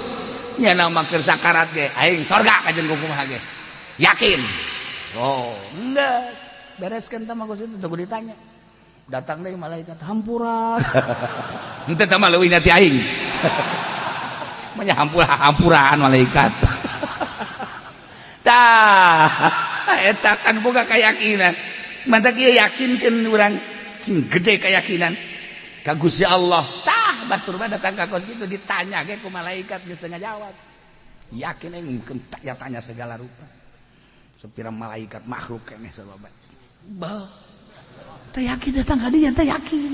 nya nama keur sakarat ge aing sorga ka jeung kumaha ge yakin enggak bereskeun tah mah Gusti teh kudu ditanya datang deui malaikat hampuran henteu tah mah leuwih ti aing mah hampuran malaikat tah eta kan boga kayakinan mantap ieu yakinkeun urang cing gede kayakinan ka Gusti Allah tah batur mah datang ka kos kitu ditanya ge ku malaikat geus teu ngajawab yakin aing tanya segala rupa sepira malaikat makhluk keneh sabab teh yakin datang ka dieu teh yakin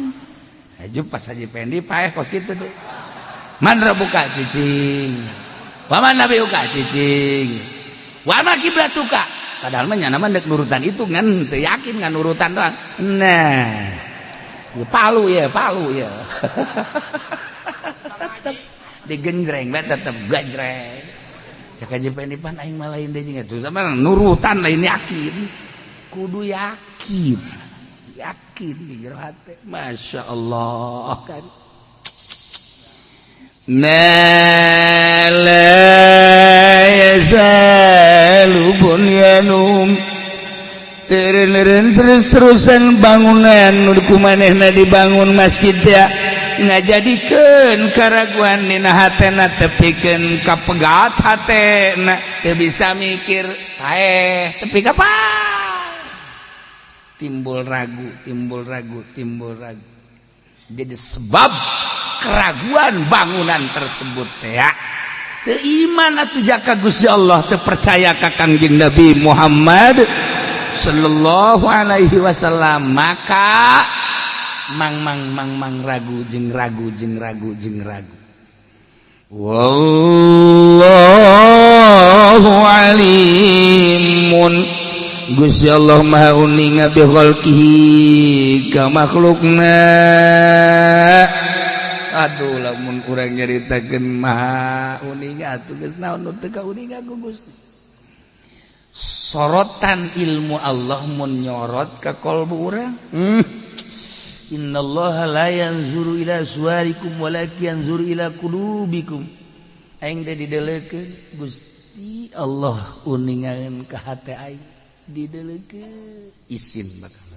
aju pas Haji Pendi paeh kos kitu teh man rabbuka cicing wa man nabiyuka cicing wa ma kiblatuka padahal mah nya mah deuk nurutan itu ngan teu yakin ngan nurutan doang nah palu ya tetep digenjreng bae tetep gajreng cak Haji Pendi pan aing mah lain deui jeung atuh sama nurutan lain yakin kudu yakin di jero hate Masya Allah kan la yazalu bunyanum terus-terusan bangunan nu kumanehna dibangun masjid ya ngajadikeun karaguan dina hatena tepikeun ka pegat hatena teu bisa mikir tepi ka timbul ragu jadi sebab keraguan bangunan tersebut ya teu iman atuh jaka Gusti Allah teu percaya ka Kangjeng Nabi Muhammad sallallahu alaihi wasallam maka mang ragu jeung wallahu alimun Gusti Allah maha uninga bi khalqihi ka makhlukna aduh lamun urang nyaritakeun maha uninga atuh geus naon nu teu kauninga ku Gusti sorotan ilmu Allah mun nyorot ka qalbu urang innallaha la yanzuru ila suwarikum walakin yanzuru ila qulubikum aing teh dideleukeun Gusti Allah uningaeun ka hate aing dideleukeun isin bakal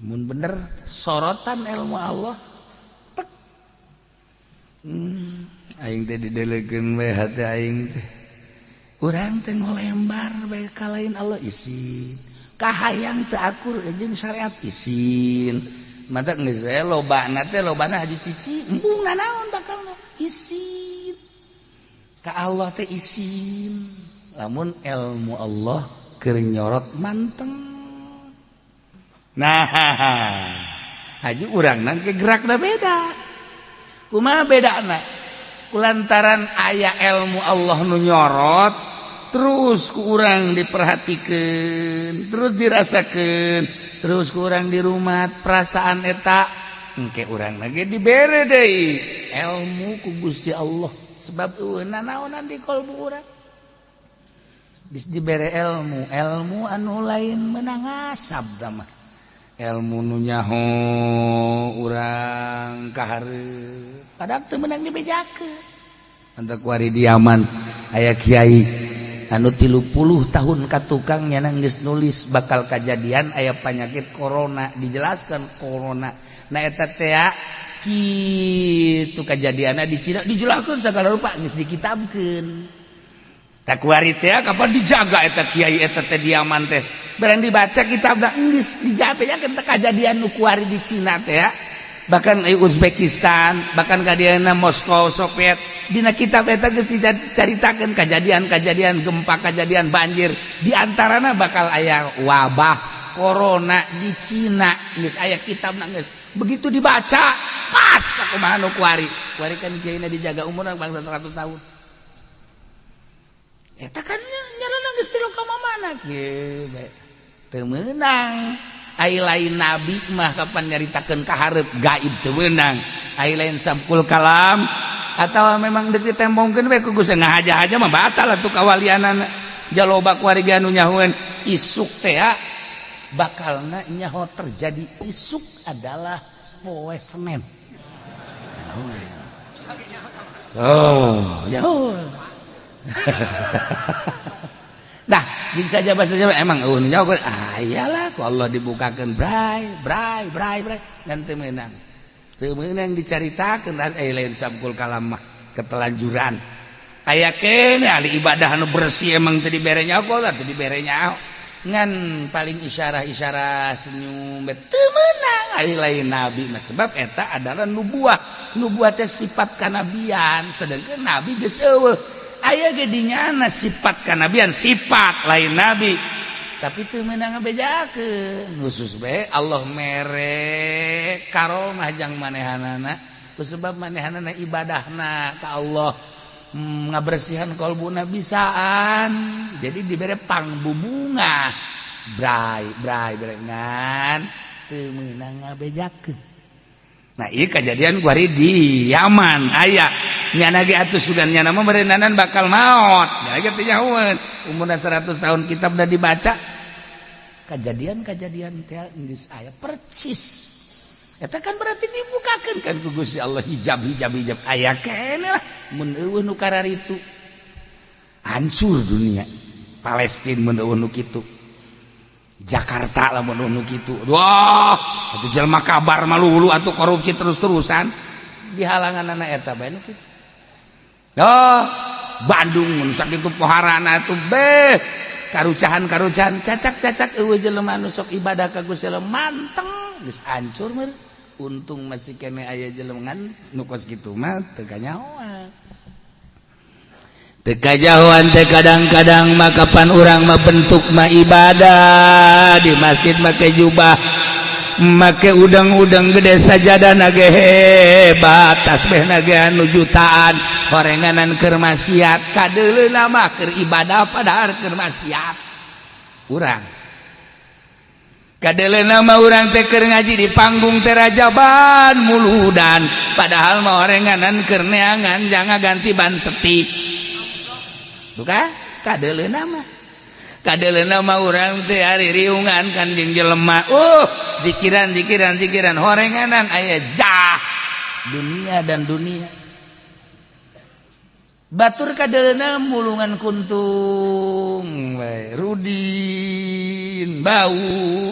mun bener sorotan ilmu Allah aing teh didelekeun we hate aing teh. Urang teh ngolembar bae ka lain Allah isin. Kahayang teu akur jeung syariat isin. Mata geus we lobana teh lobana haji cici, embung nanaon bakalna isin. Ka Allah teh isin. Lamun ilmu Allah keur nyorot manteng. Nah, haji urangna ge gerakna beda. Kumaha bedana? Kulantaran aya ilmu Allah nu nyorot terus ku urang diperhatikeun, terus dirasakeun, terus ku urang di rumah perasaan eta engke urang ge dibere deui ilmu ku Gusti Allah sebab eueuna naonan di kalbu urang. Bis dibere ilmu anu lain meunang asab mah. Ilmu nu nyaho urang kahareup kadang teu meunang dibejakeun. Anta kuari di Yaman aya kiai anu 30 tahun ka tukang nya geus nulis bakal kajadian aya panyakit corona, dijelaskan corona. Nah eta teh kitu kajadianna di Cina dijelaskeun sagala rupa geus dikitabkeun. Tak kuari teh kapan dijaga eta kiai eta teh di Yaman teh. Barang dibaca kitabna geus dijabeakeun teh kajadian nu kuari di Cina teh ya. Bahkan Uzbekistan, bahkan kadiana Moskow, Soviet, dina kitab eta geus dicaritakeun kajadian-kajadian gempa, kajadian banjir. Di antarana bakal aya wabah corona di Cina, geus aya kitabna geus. Begitu dibaca, pas kumaha nu kuari. Kuari kan kiaina dijaga umurna bangsa 100 tahun. Eta kan nyarana geus tilu ka mamana kieu bae. Teu meunang. Ai lain nabi mah kapan nyaritakeun kahareup gaib teu meunang. Ai lain sabkul kalam atawa memang deuk ditembongkeun we ku Gusti ngahaja-haja mah batal atuh kawalianana. Jaloba kuari ge anu nyahoeun isuk teh bakalna nyaho terjadi isuk adalah poe Senen. Oh, nyaho. Dah, jadi saja bahasa Jawa emang jawab iyalah ku Allah dibukakeun bray dan teu meunang. Teu meunang dicaritakeun lain sabkul kalam mah ketelanjuran. Aya keneh ahli ibadah anu bersih emang teu dibere nyaho Allah teu dibere nyaho. Ngan paling isyarah-isyarah senyum teu meunang ai lain nabi mah sebab eta adalah nubuah. Nubuah teh sifat kanabian sedangkan nabi geus eueuh. Aya gedinyana sifat kanabian sifat lain nabi tapi teu meunang ngabejakeun khusus bae Allah mere karomah jang manehanana kusebab manehanana ibadahna ka Allah ngabersihan qalbuna bisaan jadi dibere pangbubunga bray berengan teu meunang ngabejakeun. Nah ieu kejadian kuari di Yaman aya nyana ge atuh sugan nyana mah meureunanan bakal maot da ge teh nyahoeun umurna 100 tahun kitab da dibaca kejadian-kejadian teh geus aya percis eta kan berarti dibukakeun kan ku Gusti Allah hijab aya keneh lah mun eueuh nu kararitu hancur dunia Palestina mun eueuh nu kitu Jakarta lamun nu kitu wah atuh jelema kabar malulu atuh korupsi terus-terusan di halanganna eta bae nu kitu. Oh, Bandung mun sakitu poharana atuh beh karucahan cacak eueuh jelema anu sok ibadah ka Gusti Allah manteng geus hancur meureun. Untung masih kene aya jelema ngan nu kos kitu mah teu kanyahoan. Teu kajahoan teh kadang-kadang mah kapan urang mah bentuk mah ibadah di masjid make jubah make udang-udang gede sajadana ge hebat tasbihna ge anu jutaan horenganan keur maksiat kadeuleuna mah keur ibadah padahal keur maksiat urang kadeuleuna mah urang teh keur ngaji di panggung teh rajaban muludan padahal mah horenganan keur neangan jangan ganti ban setik bukan kadeuleuna mah urang teh ari riungan kan jeung jelema zikiran horenganan aya jah dunia dan dunia batur kadeuleuna mulungan kuntung rudin bau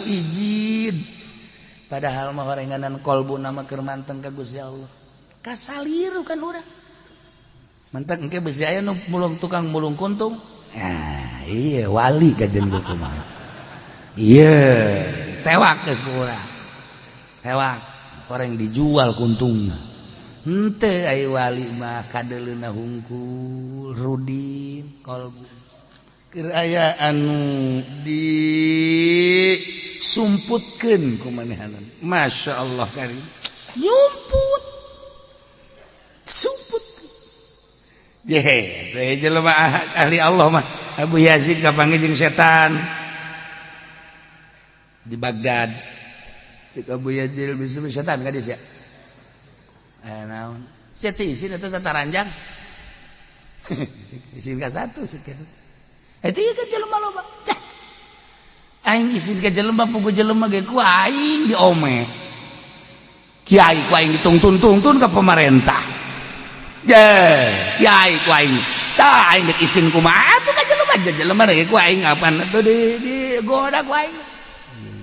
ijin padahal mah horenganan kolbuna mah keur manteng ka Gusti Allah kasaliru kan urang mentek engke besi aya nu mulung tukang mulung kuntung. Nah, iya wali kajen ku kumaha. Iya, tewak geus ku urang. Tewak, koreng dijual kuntungna. Henteu ai wali mah kadeleuna hungkul, rudin, kolbu. Keur aya anu disumputkeun ku manehanna. Masyaallah karim. Nyumput. Sumput. Teh jelema ahli Allah mah Abu Yazid kapanggih jeung setan di Baghdad. Cek Abu Yazid bisa setan ka dieu sia. Naon? Sia teh isin eta sataranjang. Isin ka satu sekian. Eta ieu kan jelema loba. Aing isin ka jelema puguh jelema ge ku aing diome. Kiai ku aing dituntun-tuntun ka pemerintah. Kiai ku aing tah aing geus isin kumaha atuh ka jelema ge ku aing apaan atuh di goda ku aing.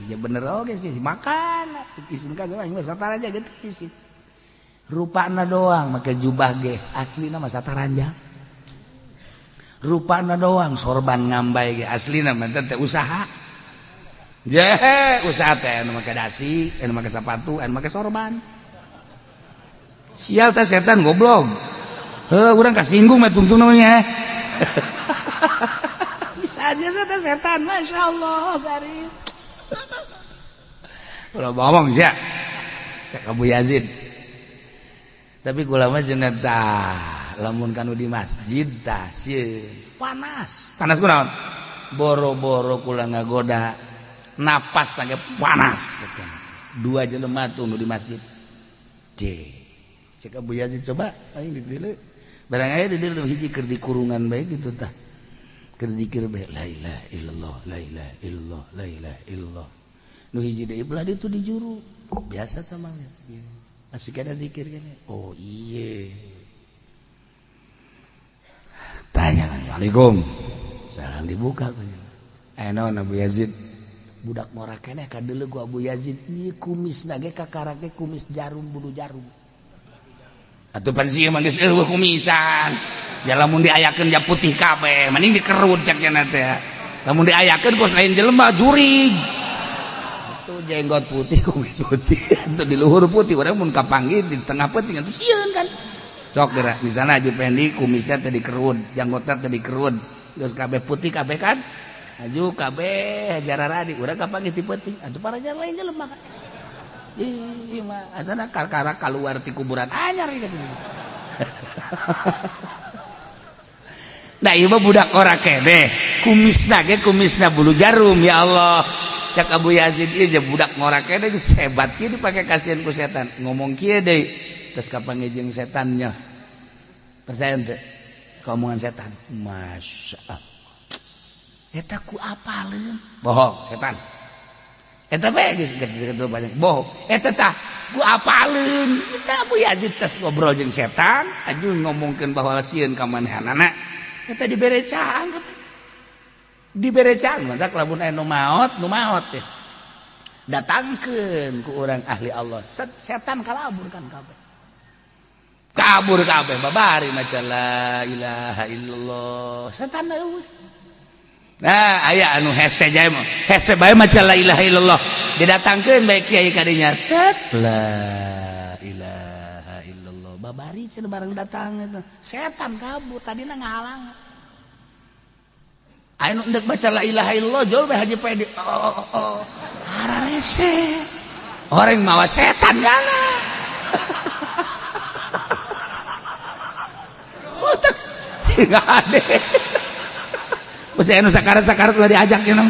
Ya bener oge sih makan isin ka aing mah sataranja ge isin. Rupana doang make jubah ge aslina mah sataranjang. Rupana doang sorban ngambai ge aslina mah teh usaha. Usaha teh anu make dasi, anu make sepatu, anu make sorban. Sial teh setan goblok. Urang kasinggung mah tungtung namanya. Bisa aja teh setan, masyaallah garing. Ulah ngomong sia. Cek Abu Yazid. Tapi kula mah cenah tah lamun kanu di masjid tah sieun panas. Panas kunaon? Boro-boro kula ngagoda napas tangge panas. Dua jelema tuh nu di masjid. Cek Abu Yazid coba aing di dieu. Barang aya di dieu hiji keur di kurungan bae kitu tah. Keur zikir bae la ilaha illallah, la ilaha illallah, la ilaha illallah. Nu hiji deui belah ditu di juru. Biasa tah mah. Masih kada zikir kan? Oh iya. Tanya, Assalamualaikum. Salam dibuka kan. Naon Abu Yazid? Budak morak keneh kadeuleu ku Abu Yazid. Ieu kumisna ge kakarake kumis jarum bulu jarum. Atuh pan sieun mah geus eueuh kumisan. Ya lamun diayakeun ja putih kabeh, mending dikerut cek cenah teh. Lamun diayakeun kos lain jelema jurig. Atuh jenggot putih kumis putih, atuh di luhur putih urang mun kapanggih di tengah peuting atuh sieun kan. Sok geura misalna aju pendek kumisnya teh dikerut, janggotna teh dikerut. Geus kabeh putih kabeh kan. Aju kabeh jararadi urang kapanggih ti peuting. Atuh paraja lain jelema kan. Ieu mah asana karkara kaluar ti kuburan anyar ieu. Nah ieu mah budak ora keneh. Kumisna ge kumisna bulu jarum ya Allah. Cak Abu Yazid ieu je budak ngora keneh geus hebat kieu dipake kasihan ku setan. Ngomong kieu deui terus kapanggih jeung setannya. Percaya teu? Kaomongan setan. Masyaallah. Eta ku apaleun. Bohong setan. Eta bae geus kitu banyak bohong. Eta tah ku apaleun. Eta Abu Yazid tes ngobrol jeung setan, aju ngomongkeun bahwa sieun ka manehanana. Eta diberecaan. Diberecaan mah tak lamun aya nu maot teh. Datangkeun ku urang ahli Allah. Setan kalabur kan kabeh. Kabur kabeh babari maca la ilaha illallah. Setan eueuh. Nah, aya anu hese jae mah. Hese bae maca la ilaha illallah. Didatangkeun bae kiai kadinya. Set la ilaha illallah. Babari cenah bareng datang eta. Setan kabur tadina ngahalang. Anu endek baca la ilaha illallah jol bae haji pede. Hararese. Orang mawa setan nyana. Sing ade. Masih anu sakarat-sakarat udah diajak ya nam.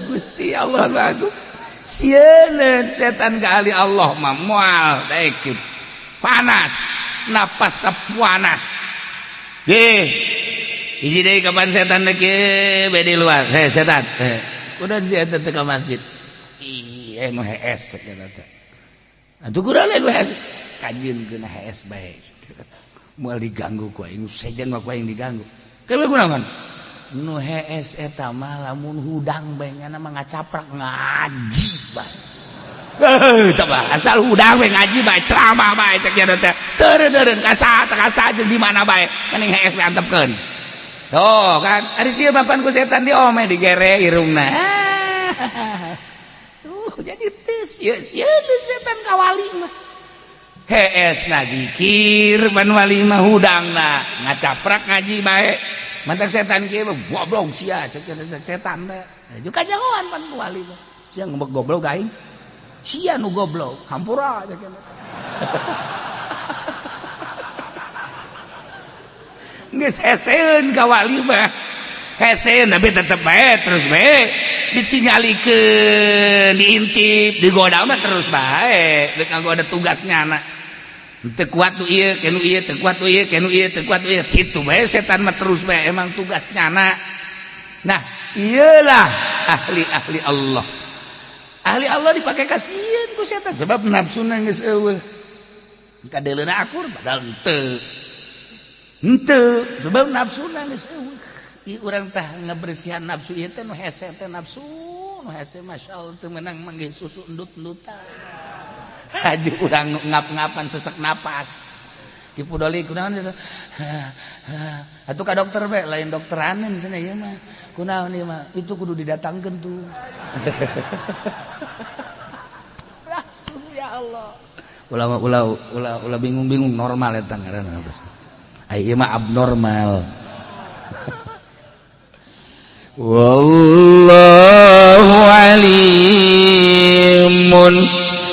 Gusti Allah lagu. Sieun setan ka ahli Allah mah moal daekit. Panas, napas panas. Hiji deui kapan setan teh kieu bae di luar. Setan. Udah di eta teh ka masjid. Ih, nu hees cenah teh. Atuh kumaha lain hees? Kajieunkeun hees bae. Moal diganggu ku aing sejen mah ku aing diganggu. Kabeh kunaon? Nu hees eta mah lamun hudang bae nyana mah ngacaprak ngaji bae. asal udang we ngaji bae ceramah bae cek nya teh teureun kasa jeung di mana bae mending hees we antepkeun tuh kan ari sieu mapan ku setan diome digere irungna jadi teu sieu setan kawali mah hees na zikir ban wali mah hudangna ngacaprak ngaji bae mantak setan kieu goblok sia cek setan teh juga jangan pan ku wali mah sia ngembek goblok aing sia nu goblok hampura aja kan geus heseun ka wali mah heseun tapi tetep bae terus bae ditinggalikeun diintip digoda mah terus bae deuk nganggo ada tugasnya anak teu kuat tu ieu kenu ieu teu kuat tu ieu kenu ieu teu kuat tu ieu kitu bae setan mah terus bae emang tugasnya anak nah iyalah ahli Allah ahli Allah dipakai kasihan ku setan sebab nafsuna geus eueuh kadeleuna akur padahal henteu sebab nafsuna geus eueuh ieu urang tah ngabersihan nafsu ieu teh nu hese teh nafsu nu hese masyaallah teu meunang manggih susu endut-endutan haju urang ngap-ngapan sesek napas dipudoli kunaon itu atuh ka dokter be lain dokter aneh cenah ieu mah kunaon ieu mah itu kudu didatangkeun tuh langsung ya Allah ulah bingung-bingung normal eta ngaranna bos ieu mah abnormal wallahu alimun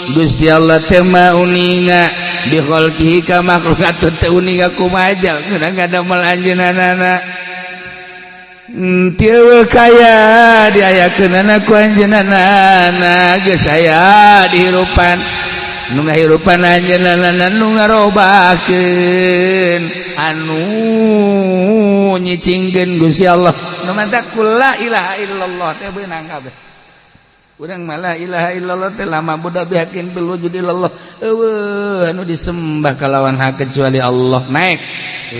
Gusti Allah teh mah uninga bi khalqihi ka makhlukat teh uninga kumaha kadang-kadang melanjeunana tieu kaya diayakeunana ku anjeunana geus aya dihirupan nu ngahirupan anjeunana nu ngarobakeun anu nyicingkeun Gusti Allah nu mantap la ilaha illallah teh beunang kabeh urang mah la ilaha illallah teh lama budak bihakin bil wujudillallah eueuh anu disembah kalawan hak kecuali Allah naik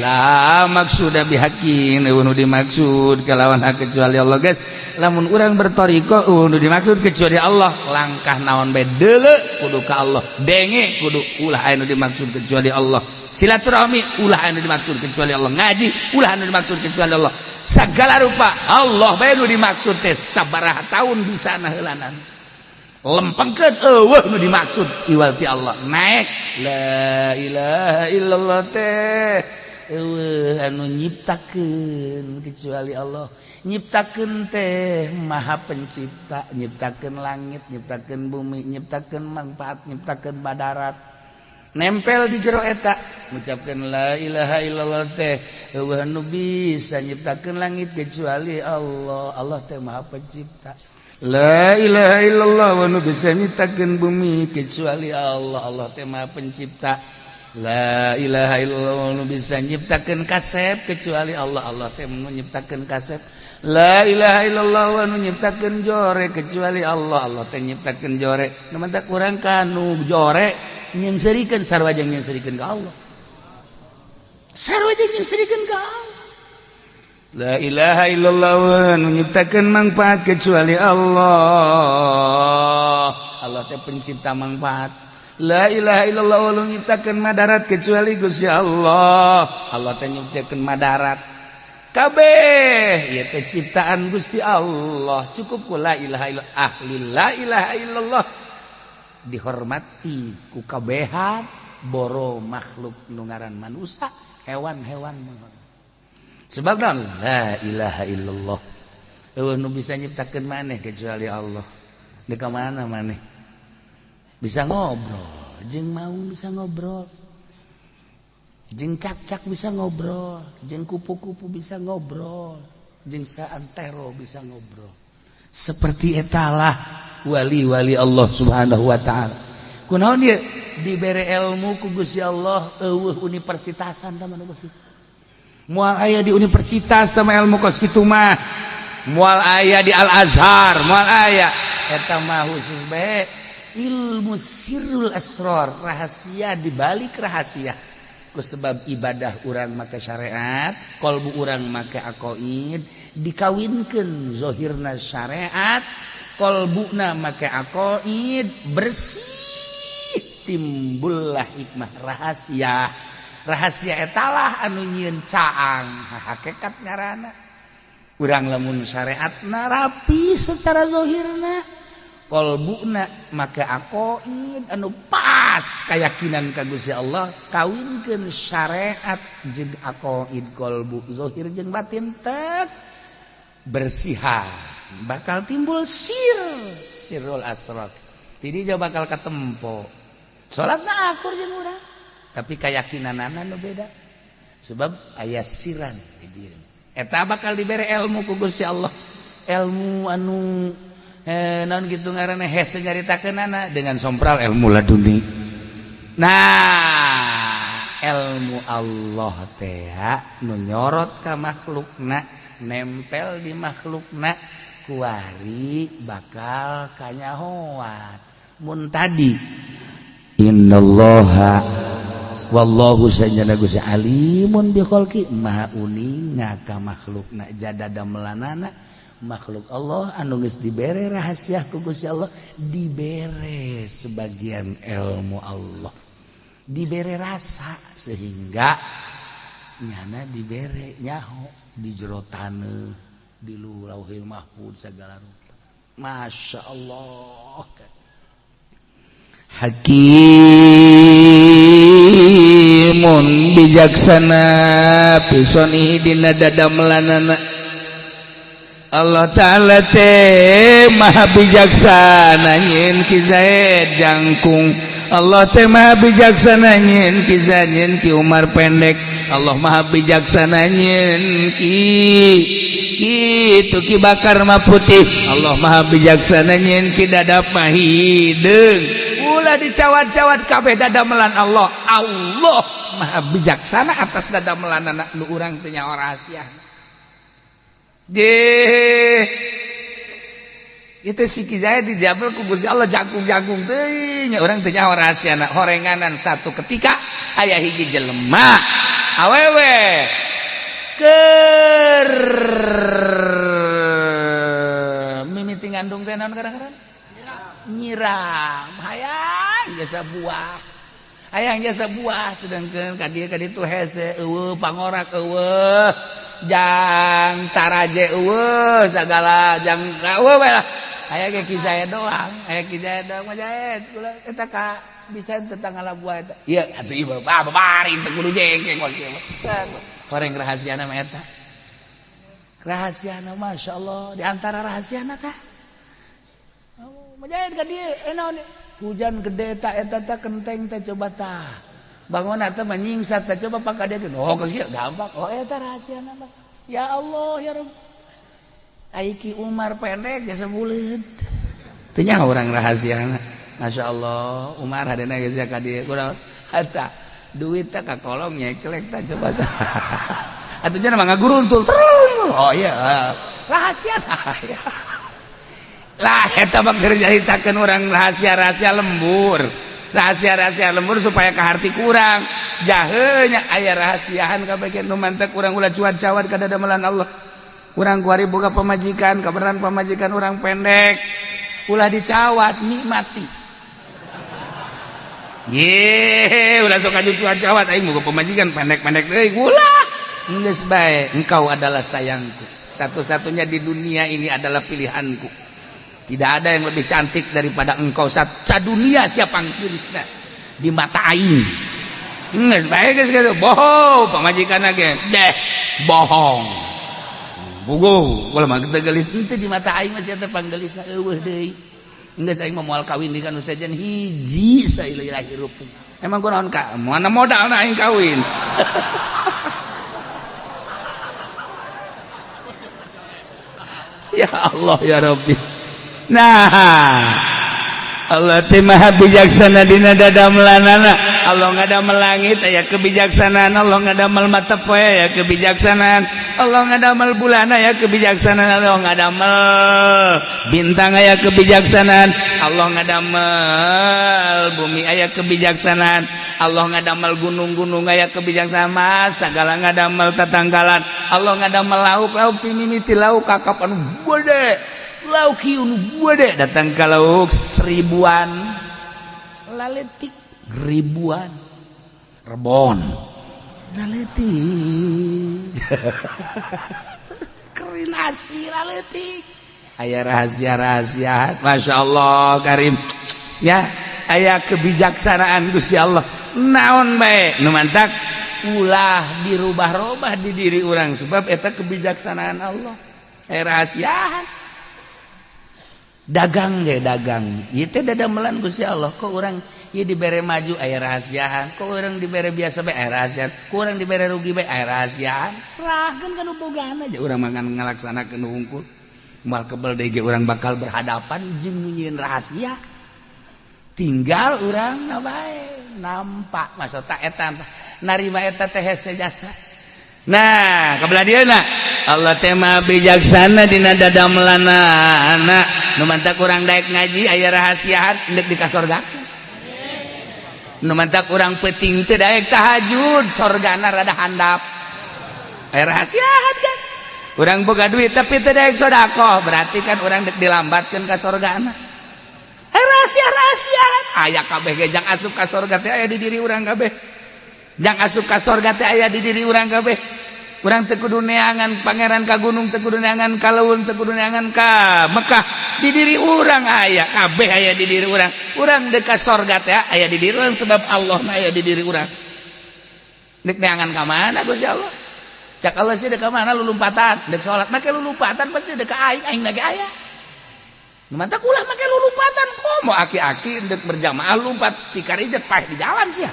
la maksuda bihakin anu dimaksud kalawan hak kecuali Allah guys lamun urang bertoriko anu dimaksud kecuali Allah langkah naon bae deuleu kudu ka Allah denge kudu ulah anu dimaksud kecuali Allah silaturahmi ulah anu dimaksud kecuali Allah ngaji ulah anu dimaksud kecuali Allah sagala rupa Allah bae nu dimaksud teh sabaraha taun bisa na heulanan lempengkeun eueuh nu dimaksud iwal ti Allah naik la ilaha illallah teh eueuh anu nyiptakeun kecuali Allah nyiptakeun teh maha pencipta nyiptakeun langit nyiptakeun bumi nyiptakeun manfaat nyiptakeun badarat nempel di jero eta ngucapkeun la ilaha illallah teh eueuh anu bisa nyiptakeun langit kecuali Allah Allah teh maha pencipta la ilaha illallah anu bisa nyiptakeun bumi kecuali Allah Allah teh maha pencipta la ilaha illallah anu bisa nyiptakeun kasep kecuali Allah Allah teh nu nyiptakeun kasep la ilaha illallah anu nyiptakeun jore kecuali Allah Allah teh nyiptakeun jore nu mantap urang kanu jore nyengsirikeun sarwaja nyengsirikeun ka Allah sarwaja nyengsirikeun ka Allah la ilaha illallah anu nyiptakeun manfaat kecuali Allah Allah teh pencipta manfaat la ilaha illallah anu nyiptakeun madarat kecuali Gusti Allah Allah teh nyiptakeun madarat kabeh ieu teh ciptaan Gusti Allah cukup ku la ilaha illallah ahli la ilaha illallah dihormati ku kabehan boro makhluk nu ngaran manusia hewan-hewan sebab naon la ilaha illallah eueuh nu bisa nyiptakeun maneh kecuali Allah deuk ka mana maneh bisa ngobrol jeung maung bisa ngobrol jeung cak-cak bisa ngobrol jeung kupu-kupu bisa ngobrol jeung saantero bisa ngobrol seperti etalah wali-wali Allah Subhanahu wa taala. Kunaon ieu dibere ilmu ku Gusti Allah eueuh universitasan tah mana beuh. Moal aya di universitas sama ilmu kos kitu mah. Moal aya di Al Azhar, moal aya eta mah khusus bae ilmu sirrul asrar, rahasia di balik rahasia. Ku sebab ibadah urang make syariat, qalbu urang make aqaid, dikawinkeun zahirna syariat qalbuna make aqaid bersih timbullah hikmah rahasia etalah anu nyieun caang hakikat ngaranna urang lamun syariatna rapi secara zahirna qalbuna make aqaid anu pas keyakinan ka Gusti Allah kawinkeun syariat jeung aqaid qalbu zahir jeung batin tek bersihan bakal timbul sirrul asrar jadi dia bakal katempo salatna akur jeung urang tapi keyakinanana nu beda sebab aya siran di diri eta bakal dibere ilmu ku Gusti Allah ilmu anu naon gitu ngaranna hese nyaritakeunana dengan sompral ilmu laduni nah ilmu Allah teh nu nyorot ka makhlukna nempel di makhlukna kuari bakal kanyahoan mun tadi innallaha wallahu sajana Gusti alimun bi khalqi maha uninga ka makhlukna jadada melanana makhluk Allah anu geus dibere rahasia ku Gusti Allah dibere sebagian ilmu Allah dibere rasa sehingga nyana dibere nyaho di jero taneuh di lauhil mahfuz segala rupa masya Allah hakimun bijaksana pisoni dina dada melanana Allah Ta'ala teh maha bijaksana nyin ki Zaid jangkung Allah teh maha bijaksana nyin ki Zaid nyin ki Umar pendek Allah maha bijaksana nyin ki bakar mah putih Allah maha bijaksana nyin ki dada pahideung ulah dicawat-cawat kabeh dada melan Allah maha bijaksana atas dada melanana nu urang teu nyaho rahasia itu si Kizaya dijabel ku Gusti Allah jagung-jagung teh nya urang teu nyaho rahasiana horenganan satu ketika aya hiji jelema awewe keur mimiti ngandung teh naon kadang-kadang nyiram hayang jasa buah sedangkeun ka dieu tu hese eueuh pangorak eueuh jang taraje eueuh segala jang eueuh we lah aya ge Kizaya doang mah jaet kula eta ka bisa tetangga buah eta ieu atuh ieu babari teu kudu jengkeng we kieu horeng rahasiana mah eta rahasiana masyaallah di antara rahasiana tah mah jaet ka dieu naon hujan gede tak eta teh kenteng teh coba tah bangun teh menyingsat teh coba pakadekeun oh geus kieu gampang oh eta rahasiana mah ya Allah ya Rabb aiki Umar pendek jasa buleud teu nyaho urang rahasiana masyaallah Umar hadena geus ka dieu kunaon hatta duit teh ka kolong nyecelek teh coba tah atuh nya mah ngaguruntul oh iya rahasia lah eta mah keur nyaritakeun urang rahasia-rahasia lembur supaya ka harti kurang jaheunya aya rahasiaan kabeh nu mantek urang ulah cuat-cawat ka dadamelan Allah urang kuari boga pamajikan kabeneran pamajikan urang pendek ulah dicawat nikmati ulah sok aju cuat-cawat aing boga pamajikan pendek-pendek deui ulah geus bae engkau adalah sayangku satu-satunya di dunia ini adalah pilihanku. Tidak ada yang lebih cantik daripada engkau sadunia siapa angkirisna di mata aing. Geus bae geus kitu. Bohong pamajikanna ge. Deh, bohong. Bugo, ulah mah teu geulis teu di mata aing mah sia teh panggelisna eueuh deui. Geus aing mah moal kawin di kana sajen hiji sailila hirup. Emang kunaon ka? Mana modalna aing kawin. Ya Allah ya Rabbi. Nah Allah teh maha bijaksana dina dadamelanana Allah ngadamel langit aya kebijaksanaan Allah ngadamel mata poe aya kebijaksanaan Allah ngadamel bulan aya kebijaksanaan Allah ngadamel bintang aya kebijaksanaan Allah ngadamel bumi aya kebijaksanaan Allah ngadamel gunung-gunung aya kebijaksanaan mas sagala ngadamel tatanggalan Allah ngadamel lauk ti mimiti lauk kakap anu gede lauk kieu gede datang ka lauk seribuan laletik ribuan rebon laletik kerinasi laletik aya rahasia-rahasia Masya Allah Karim ya aya kebijaksanaan Gusti Allah naon bae nu mantak ulah dirubah-rubah di diri orang sebab eta kebijaksanaan Allah rahasiaan dagang ge dagang ieu teh dadamelan Gusti Allah kok urang ieu dibere maju aya rahasiaan kok urang dibere biasa bae aya rahasiaan kok urang dibere rugi bae aya rahasiaan serahkeun ka nu bogaan aja urang mah ngalaksanakeun nu hungkul moal kebel deui ge urang bakal berhadapan jeung nyieun rahasia tinggal urang na bae nampak maksudna eta narima eta teh hese jasa. Nah, kabelah dieuna Allah teh mah bijaksana dina dadamelanana. Nu mantak urang daek ngaji aya rahasiaan endek di ka sorgakeun. Nu mantak urang peuting teu daek tahajud sorgana rada handap. Aya rahasiaan kan. Urang boga duit tapi teu daek sedekah berarti kan urang dek dilambatkeun ka sorgana. Rahasia-rahasiaan aya kabeh ge jang asup ka sorga teh aya di diri urang kabeh. Jang asup ka sorga teh aya di diri urang kabeh. Urang teu kudu neangan pangeran ka gunung, teu kudu neangan ka leuweung, teu kudu neangan ka Mekah. Di diri urang aya, kabeh aya di diri urang. Urang deuk ka sorga teh aya di diri urang sebab Allah mah aya di diri urang. Deuk neangan ka mana Gusti Allah? Cak Allah sih deuk ka mana lulumpatan, deuk salat make lulumpatan pasti deuk ka aing lagi aya. Mantak ulah make lulumpatan komo aki-aki deuk berjamaah lumpat ti karijet paeh di jalan sia.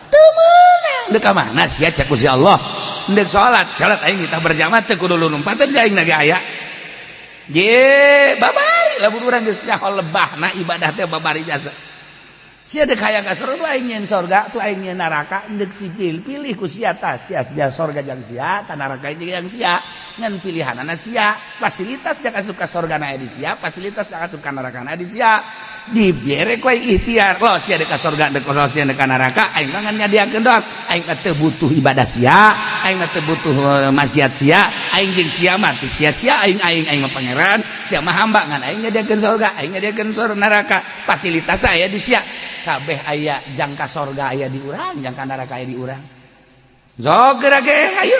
Teu meunang deuk ka mana sia cak Gusti Allah. Deuk salat aing kita berjamaah teu kudu lulumpatan aing lagi aya. Ye babari lamun urang geus nyaho lebahna ibadah teh babari jasa. Sia deuk hayang ka surga aing nyeun surga tu aing nyeun neraka deuk sipil pilih ku sia tah sia surga jeung sia ka neraka jeung sia ngan pilihanana sia fasilitas jak asup ka surgana aya di sia fasilitas jak asup ka neraka aya di sia dibere ku ikhtiar lo sia deuk ka surga deuk sia deuk ka neraka aing mah ngan nyadiakeun doang aing teu butuh ibadah sia aing teu butuh maksiat sia aing jeung sia mah teu sia-sia aing mah pangeran sia mah hamba ngan aing nyadiakeun surga aing nyadiakeun neraka fasilitas aya di sia kabeh aya jang ka surga aya di urang jang ka neraka aya di urang zog gerage hayu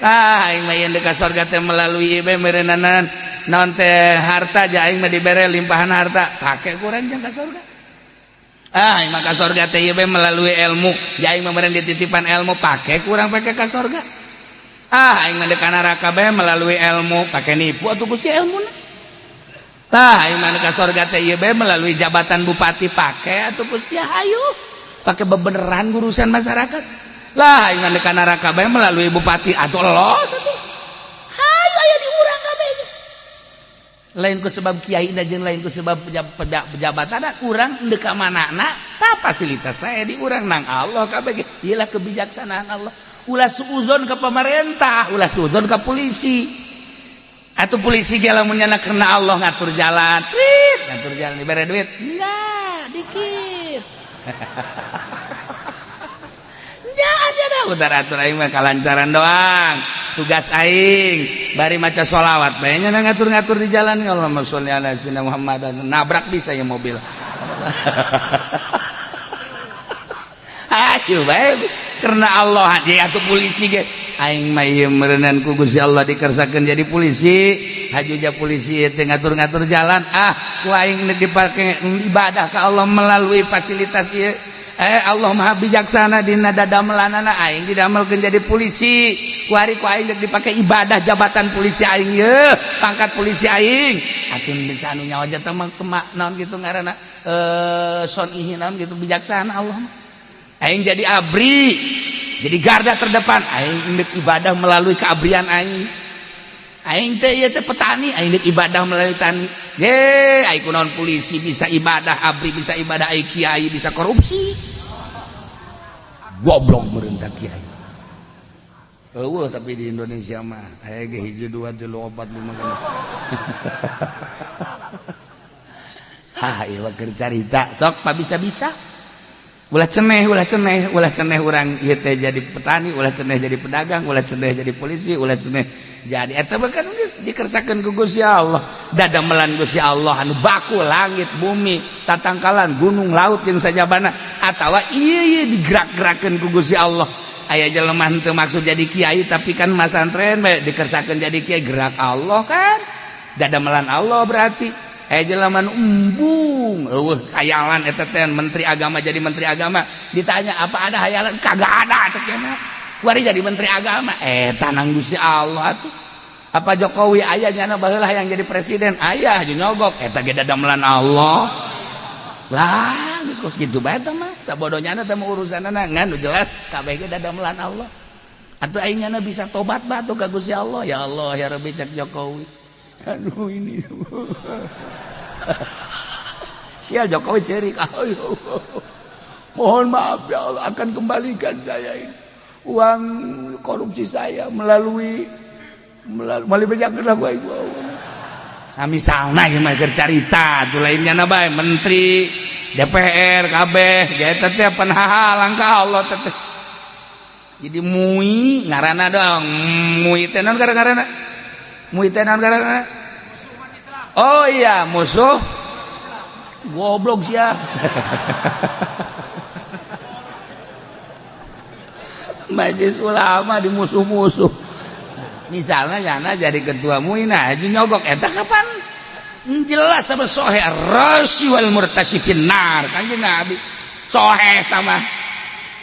aing mah yen deuk ka surga teh melalui ieu meureunana naon teh harta ja aing mah dibere limpahan harta pake kurang jang ka surga aing mah ka surga teh ieu melalui ilmu ja aing mah meureun dititipan ilmu pake kurang pake ka surga aing mah deuk ka neraka bae melalui ilmu pake nipu atuh Gusti ilmuna aing mah ka surga teh ieu bae melalui jabatan bupati pake atuh Gusti hayu pake bebeneran urusan masyarakat lah aing mah ka neraka bae melalui bupati atuh los atuh hayu aya di urang kabeh lain ku sebab kiai da jeung lain ku sebab pejabatana urang endeu ka manana tah fasilitas aya di urang nang Allah kabeh ieu lah kebijaksanaan Allah ulah suuzon ka pemerintah ulah suuzon ka polisi atuh polisi ge lamun nyana karena Allah ngatur jalan ngatur jalan dibere duit enggak dikit utar-atur aing mah kalancaran doang tugas aing bari maca sholawat bae nya ngatur-ngatur di jalan Allahumma sholli ala sayyidina Muhammad nabrak bisa ya mobil ayo bae karena Allah jadi atuh polisi ge aing mah ieu meureunnan ku Gusti Allah dikersakeun jadi polisi hajuja polisi teh ngatur-ngatur jalan ku aing dipake ibadah ka Allah melalui fasilitas ieu Allah maha bijaksana dina dadamelanana aing didamelkeun jadi polisi ku ari ku aing dipake ibadah jabatan polisi aing ye pangkat polisi aing atuh bisa anu nyawa jata mah naon kitu ngaranna son ihi naon kitu bijaksana Allah aing jadi abri jadi garda terdepan aing deuk ibadah melalui keabrian aing teh ieu teh petani aing deuk ibadah melalui tani ge aing kunaon polisi bisa ibadah abri bisa ibadah aing kiai bisa korupsi goblok merentak kiai eueuh tapi di Indonesia mah aya ge 1 2 3 4 5 ieu keur carita sok pa bisa-bisa ulah ceneh urang ieu teh jadi petani, ulah ceneh jadi pedagang, ulah ceneh jadi polisi, ulah ceneh jadi eta kan geus dikersakeun ku Gusti Allah. Dadamelan Gusti Allah anu baku langit bumi tatangkalan gunung laut jeung sajabana atawa ieu digerak-gerakeun ku Gusti Allah. Aya jelema henteu maksud jadi kiai tapi kan masantren bae dikersakeun jadi kiai gerak Allah kan. Dadamelan Allah berarti jelaman embung hayalan eta teh menteri agama jadi menteri agama ditanya apa ada hayalan kagak ada cek cenah wari jadi menteri agama eta nang Gusti Allah tuh apa Jokowi aya nyana baheula yang jadi presiden aya jeung nyogok eta ge dadamelan Allah lah geus kos kitu bae teh mah sabodohnyana teh urusanana ngan jelas kabeh ge dadamelan Allah atuh aing nyana bisa tobat batu ka Gusti Allah ya Allah ya Rabbi cek Jokowi aduh ini sial Jokowi cerik mohon maaf ya Allah akan kembalikan saya ini uang korupsi saya melalui bejakeun gua nah misalna ieu mah keur carita tuh lainnya na bae menteri DPR kabeh eta teh panhaha langkah Allah teh jadi mui ngaranna dong mui teh naon gara-garana mui teh naon gara-garana oh iya musuh goblok sia majelis ulama di musuh-musuh misalnya nyana jadi ketua MUI nah nyogok eta kapan jelas sama sohe ar-rasi wal murtasifin nar kanjeng Nabi sohe tamah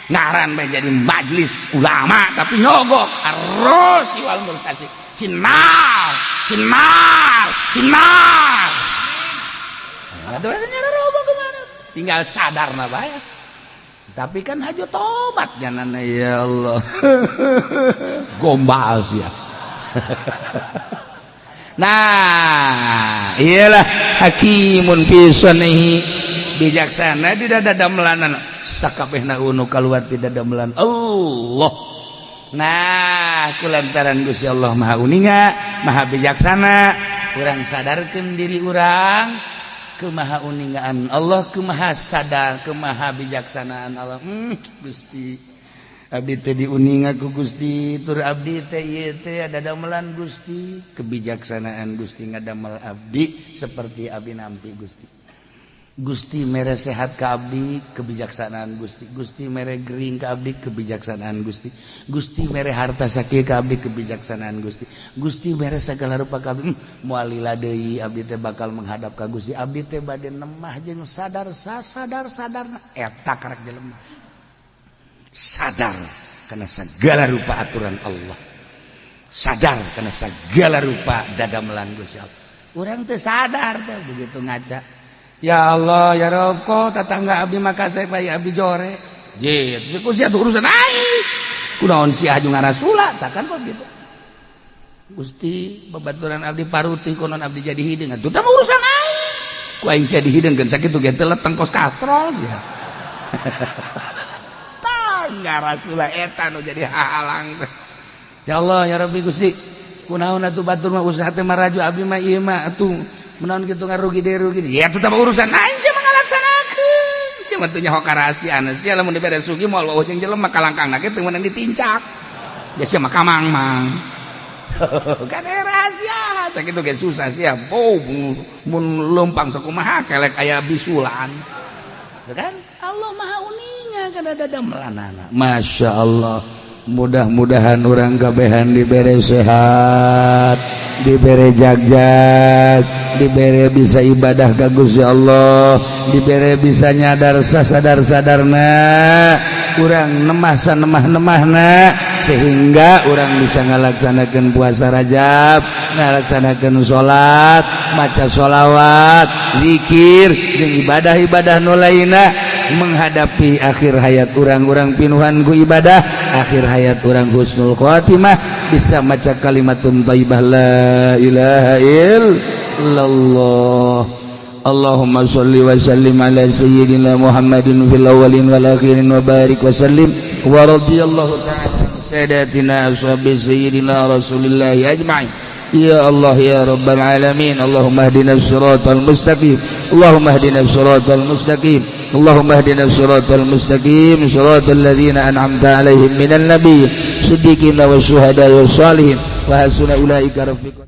ngaran menjadi majelis ulama tapi nyogok ar-rasi wal murtasif sinar aduh nyara roboh kemana tinggal sadar na bae tapi kan haju tobat jangan ya Allah gombal sih ya nah iyalah hakimun fi sunnihi bijaksana di dadamelan sakabehna unu kaluar ti dadamelan Allah nah kulantaran Gusti Allah maha uninga maha bijaksana urang sadarkeun diri urang kemaha uningaan Allah kemaha sadar kemaha bijaksanaan Allah Gusti abdi teh diuninga ku Gusti tur abdi teh ieu teh dadamelan Gusti kebijaksanaan Gusti ngadamel abdi seperti abdi nampi Gusti mere sehat ka abdi kebijaksanaan Gusti mere gering ka abdi kebijaksanaan Gusti mere harta sakieu ka abdi kebijaksanaan Gusti mere sagala rupa ka abdi moal lila deui abdi teh bakal menghadap ka Gusti abdi teh bade nemah jeung sadarna eta karek jelema sadar kana sagala rupa aturan Allah sadar kana sagala rupa dadamelan Gusti Allah urang teh sadar teh begitu ngaca ya Allah ya Rabb kok tetangga abdi makasih bae abdi jore gitu ku sia urusan aing kunaon si aju ngarasula takkan kos gitu Gusti babaturan abdi paruti konon abdi jadi hideung atuh teh urusan aing ku aing sia dihideungkeun sakitu ge teh leteng kos kastrol sia tah ngarasula eta nu jadi halang ya Allah ya Rabbi Gusti kunaon atuh batur mah usaha teh maraju abdi mah ieu mah atuh menaon kitu ngarugi ya itu tambah urusan aing sia ngalaksanakeun sia mah teu nyaho karahasiaan sia lamun dibere sugi moal weuh jeung jelema kalangkangna ge teu meunang ditincak ya sia mah kamang-mang kan rahasia sakitu ge susah sia mun leumpang sakumaha kelek aya bisulan kan Allah maha uninga kana dadamelanana masyaallah mudah-mudahan orang kabehan dibere sehat dibere jagjag dibere bisa ibadah ka Gusti Allah dibere bisa nyadar sasadar-sadarna urang nemah-nemahna sehingga urang bisa ngalaksanakeun puasa Rajab ngalaksanakeun salat maca sholawat zikir jeung ibadah-ibadah nu lainna menghadapi akhir hayat urang-urang pinuhan ku ibadah akhir hayat urang husnul khotimah bisa maca kalimatun thayyibah la ilaha illallah Allahumma sholli wa sallim ala sayyidina Muhammadin fil awwalin wal akhirin wa barik wa sallim wa radhiyallahu ta'ala sadatina ashabi sayyidina Rasulillah ajma'in ya Allah ya rabbal alamin Allahumma hdina siratal mustaqim Allahumma hdina siratal mustaqim Allahumma hdina shiratal mustaqim shiratal ladzina an'amta 'alaihim minan nabiyyin siddiqina wasyuhada'i wassalihin wa hasuna ulaika rafiqa.